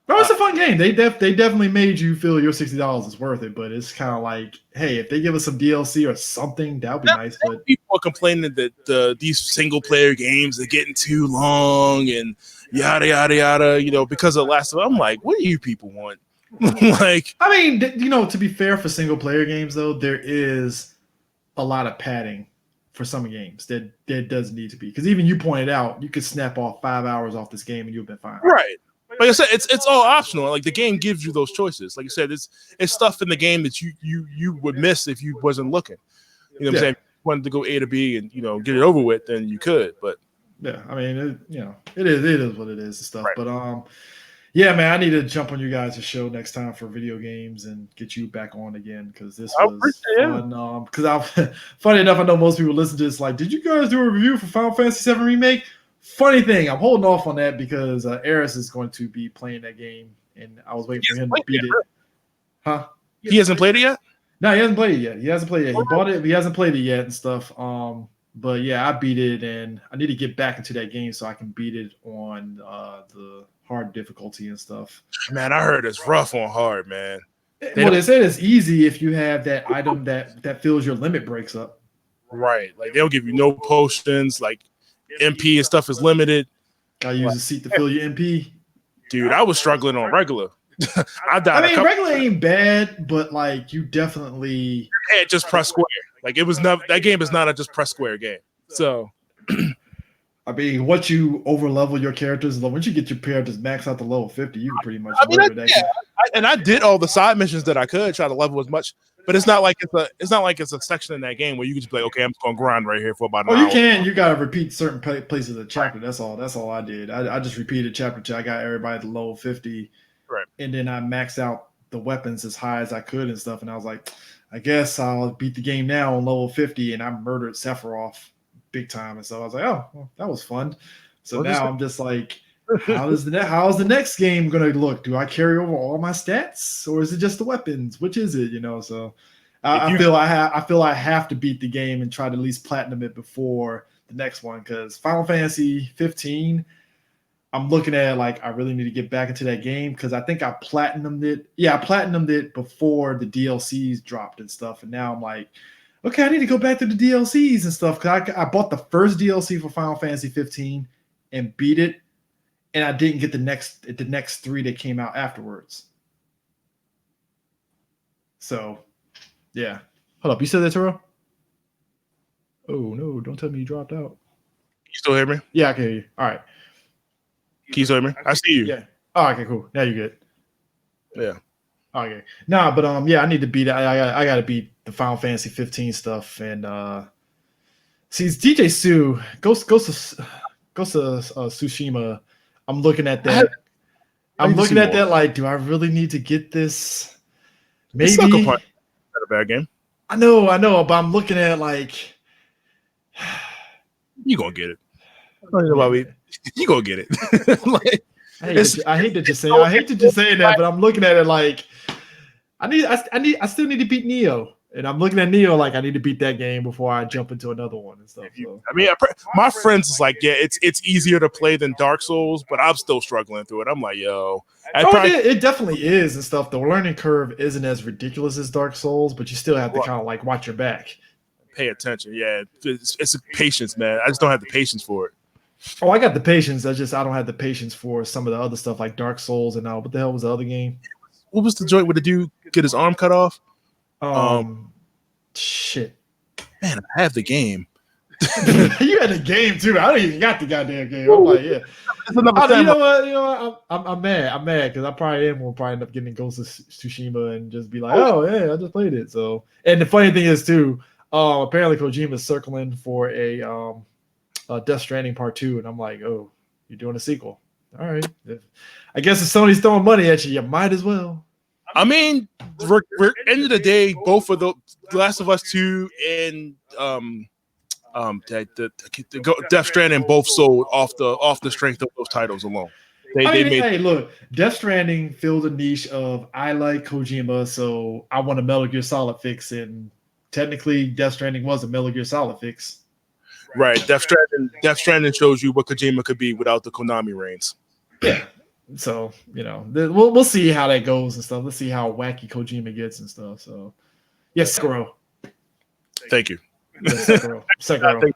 No, it's a fun game. They definitely made you feel your $60 is worth it, but it's kind of like, hey, if they give us some DLC or something, that would be nice. But people are complaining that these single player games are getting too long and yada yada yada. Because of Last of Us. I'm like, what do you people want? Like, I mean, to be fair, for single player games though, there is a lot of padding for some games that does need to be, because even you pointed out you could snap off 5 hours off this game and you've been fine. Right. Like I said, it's all optional. Like the game gives you those choices. Like I said, it's stuff in the game that you would miss if you wasn't looking. You know what I'm saying? If you wanted to go A to B and get it over with, then you could. But yeah, I mean, it is what it is and stuff. Right. But yeah, man, I need to jump on you guys' show next time for video games and get you back on again, because this was fun. Because funny enough, I know most people listen to this like, did you guys do a review for Final Fantasy VII Remake? Funny thing, I'm holding off on that because Eris is going to be playing that game, and I was waiting for him to beat it. Huh? He hasn't played it yet? No, he hasn't played it yet. He bought it, but he hasn't played it yet and stuff. But yeah, I beat it, and I need to get back into that game so I can beat it on the hard difficulty and stuff. Man, I heard it's rough on hard, man. They said it's easy if you have that item that fills your limit breaks up. Right. Like they'll give you no potions, like MP and stuff is limited. Gotta use a seat to fill your MP. Dude, I was struggling on regular. I died. I mean, regular ain't bad, but like you definitely you can't just press square. Like it was never, that game is not a just press square game. So I mean, once you over level your characters, once you get your characters max out to level 50, you can pretty much work with that. I did all the side missions that I could, try to level as much, but it's not like it's a section in that game where you can just be like, okay, I'm just gonna grind right here for about an hour. You can. You gotta repeat certain places of the chapter. That's all I did. I just repeated chapter 2. I got everybody to level 50, right? And then I maxed out the weapons as high as I could and stuff. And I was like, I guess I'll beat the game now on level 50, and I murdered Sephiroth big time. And so I was like, oh, well, that was fun. So now I'm just like, how's the next game gonna look? Do I carry over all my stats, or is it just the weapons? Which is it? So I feel I have to beat the game and try to at least platinum it before the next one, because Final Fantasy 15, I'm looking at it like I really need to get back into that game, because I think I platinumed it. Yeah, I platinumed it before the DLCs dropped and stuff, and now I'm like, okay, I need to go back to the DLCs and stuff, because I bought the first DLC for Final Fantasy 15 and beat it, and I didn't get the next 3 that came out afterwards. So, yeah. Hold up, you said that, Tyrell? Oh no! Don't tell me you dropped out. You still hear me? Yeah, I can hear you. All right. Can you still hear me? I see you. Yeah. Oh, okay, cool. Now you're good. Yeah. Okay. Nah, but I need to beat. I got to beat the Final Fantasy 15 stuff and see DJ Sue goes to Tsushima. I'm looking at that. I'm looking at that like, do I really need to get this? Maybe. Not a bad game. I know, but I'm looking at it like you gonna get it. You gonna get it. Like, I hate to just say that, but I'm looking at it like I still need to beat Neo. And I'm looking at Neo like I need to beat that game before I jump into another one and stuff. So. I mean, my friends is like, yeah, it's easier to play than Dark Souls, but I'm still struggling through it. I'm like, yo, it definitely is and stuff. The learning curve isn't as ridiculous as Dark Souls, but you still have to kind of like watch your back, pay attention. Yeah, it's a patience, man. I just don't have the patience for it. Oh, I got the patience. I don't have the patience for some of the other stuff like Dark Souls and what the hell was the other game? What was the joint where the dude get his arm cut off? Shit. Man, I have the game. You had the game too. I don't even got the goddamn game. I'm like, yeah. You know what? I'm mad. I'm mad because I probably end up getting Ghost of Tsushima and just be like, oh yeah, I just played it. So, and the funny thing is too, apparently Kojima's circling for a Death Stranding Part 2, and I'm like, oh, you're doing a sequel. All right. I guess if Sony's throwing money at you might as well. I mean, we're end of the day, both of the Last of Us 2 and Death Stranding both sold off the strength of those titles alone. Hey, look, Death Stranding filled a niche of I like Kojima, so I want a Metal Gear Solid fix, and technically Death Stranding was a Metal Gear Solid fix. Right. Death Stranding shows you what Kojima could be without the Konami reins. Yeah. So, we'll see how that goes and stuff. Let's see how wacky Kojima gets and stuff. So, yes, Sekiro. Thank you. Yes, Sekiro.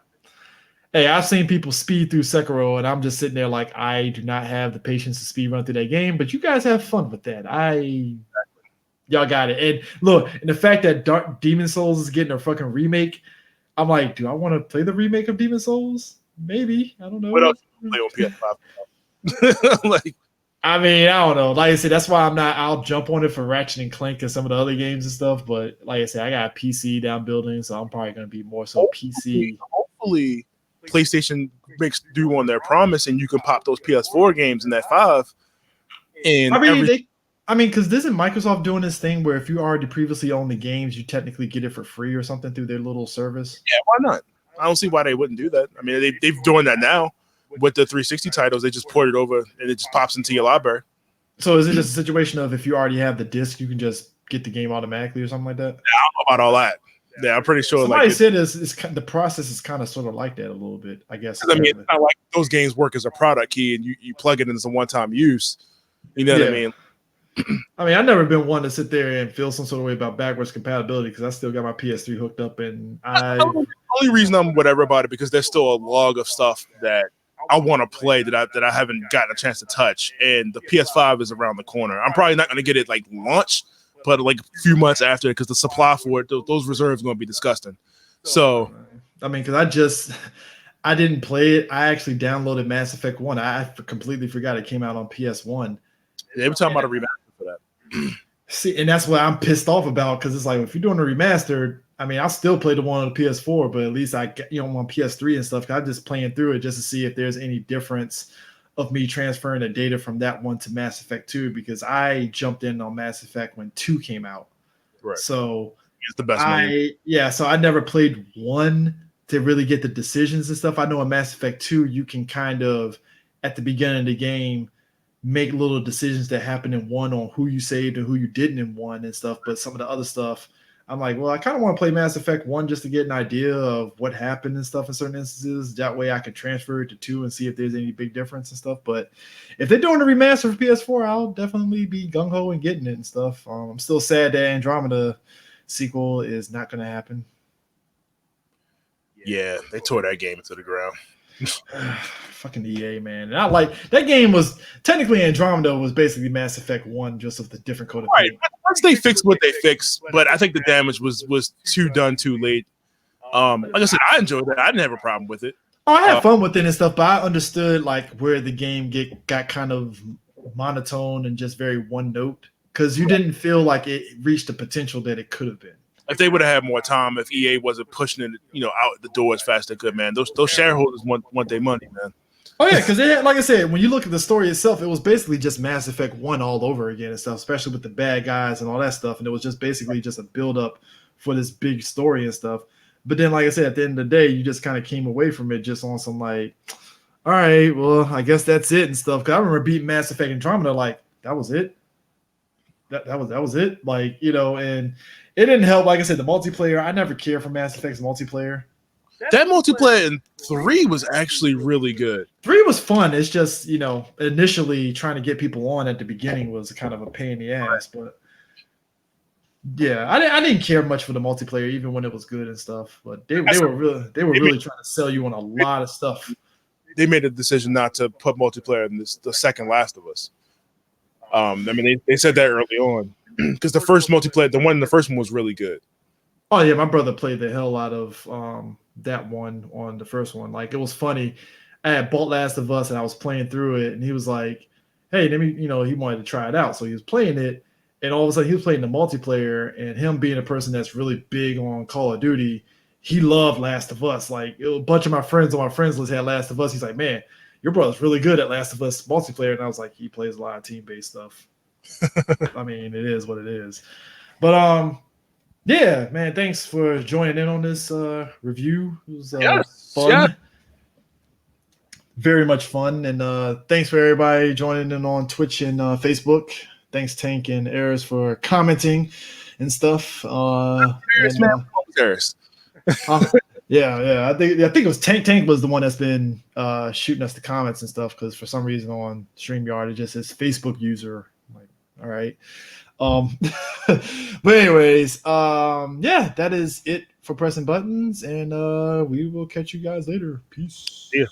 Hey, I've seen people speed through Sekiro, and I'm just sitting there like, I do not have the patience to speed run through that game, but you guys have fun with that. Y'all got it. And look, and the fact that Demon Souls is getting a fucking remake, I'm like, do I want to play the remake of Demon Souls? Maybe. I don't know. What else do you play on PS5? I mean, I don't know. Like I said, that's why I'll jump on it for Ratchet and Clank and some of the other games and stuff. But like I said, I got a PC down building, so I'm probably going to be more so PC. Hopefully, PlayStation makes do on their promise, and you can pop those PS4 games in that 5. And because isn't Microsoft doing this thing where if you already previously owned the games, you technically get it for free or something through their little service? Yeah, why not? I don't see why they wouldn't do that. I mean, they've doing that now. With the 360 titles, they just port it over and it just pops into your library. So is it just a situation of if you already have the disc, you can just get the game automatically or something like that? Yeah, I don't know about all that. Yeah, I'm pretty sure. Somebody said the process is kind of sort of like that a little bit, I guess. I mean, it's not like those games work as a product key and you plug it in as a one-time use. You know what I mean? I mean, I've never been one to sit there and feel some sort of way about backwards compatibility because I still got my PS3 hooked up, and the only reason I'm whatever about it because there's still a log of stuff that I want to play that I haven't gotten a chance to touch, and the PS5 is around the corner. I'm probably not going to get it like launch, but like a few months after, because the supply for it, those reserves are going to be disgusting. So, I mean, because I didn't play it. I actually downloaded Mass Effect 1. I completely forgot it came out on PS1. They were talking about a remaster for that. See, and that's what I'm pissed off about because it's like if you're doing a remaster. I mean, I'll still play the one on the PS4, but at least I on PS3 and stuff. I'm just playing through it just to see if there's any difference of me transferring the data from that one to Mass Effect 2 because I jumped in on Mass Effect when 2 came out. Right. So it's the best one. So I never played 1 to really get the decisions and stuff. I know in Mass Effect 2, you can kind of at the beginning of the game make little decisions that happen in 1 on who you saved and who you didn't in 1 and stuff. But some of the other stuff, I'm like, well, I kind of want to play Mass Effect 1 just to get an idea of what happened and stuff in certain instances. That way I can transfer it to 2 and see if there's any big difference and stuff. But if they're doing a remaster for PS4, I'll definitely be gung-ho and getting it and stuff. I'm still sad that Andromeda sequel is not going to happen. Yeah, they tore that game into the ground. Fucking EA, man. And I like that game was technically Andromeda was basically Mass Effect 1 just with the different code of paint. Once they fixed what they fixed, but I think the damage was too late. Like I said, I enjoyed it. I didn't have a problem with it. Oh, I had fun with it and stuff, but I understood like where the game got kind of monotone and just very one note. because you didn't feel like it reached the potential that it could have been. If they would have had more time, if EA wasn't pushing it, out the door as fast as they could, man. Those shareholders want their money, man. Oh yeah, because like I said, when you look at the story itself, it was basically just Mass Effect 1 all over again and stuff, especially with the bad guys and all that stuff. And it was just basically just a build up for this big story and stuff. But then, like I said, at the end of the day, you just kind of came away from it just on some like, all right, well, I guess that's it and stuff. Because I remember beating Mass Effect Andromeda, like that was it. That was it. Like, and it didn't help. Like I said, the multiplayer. I never cared for Mass Effect's multiplayer. That multiplayer in 3 was actually really good. 3 was fun. It's just, initially trying to get people on at the beginning was kind of a pain in the ass. But yeah, I didn't care much for the multiplayer, even when it was good and stuff. But they were really trying to sell you on a lot of stuff. They made a decision not to put multiplayer in the second Last of Us. They said that early on because the first multiplayer, the first one was really good. Oh yeah, my brother played the hell out of that one on the first one. Like, it was funny. I had bought Last of Us and I was playing through it, and he was like, "Hey, let me," he wanted to try it out, so he was playing it, and all of a sudden he was playing the multiplayer. And him being a person that's really big on Call of Duty, he loved Last of Us. Like, a bunch of my friends on my friends list had Last of Us. He's like, "Man, your brother's really good at Last of Us multiplayer," and I was like, "He plays a lot of team-based stuff." I mean, it is what it is, but yeah, man, thanks for joining in on this review. It was fun. Yeah. Very much fun. And thanks for everybody joining in on Twitch and Facebook. Thanks, Tank and Eris, for commenting and stuff. Eris. Yeah. I think it was Tank. Tank was the one that's been shooting us the comments and stuff, because for some reason on StreamYard it just says Facebook user. I'm like, all right. But anyways, yeah, that is it for pressing buttons, and we will catch you guys later. Peace. Yeah.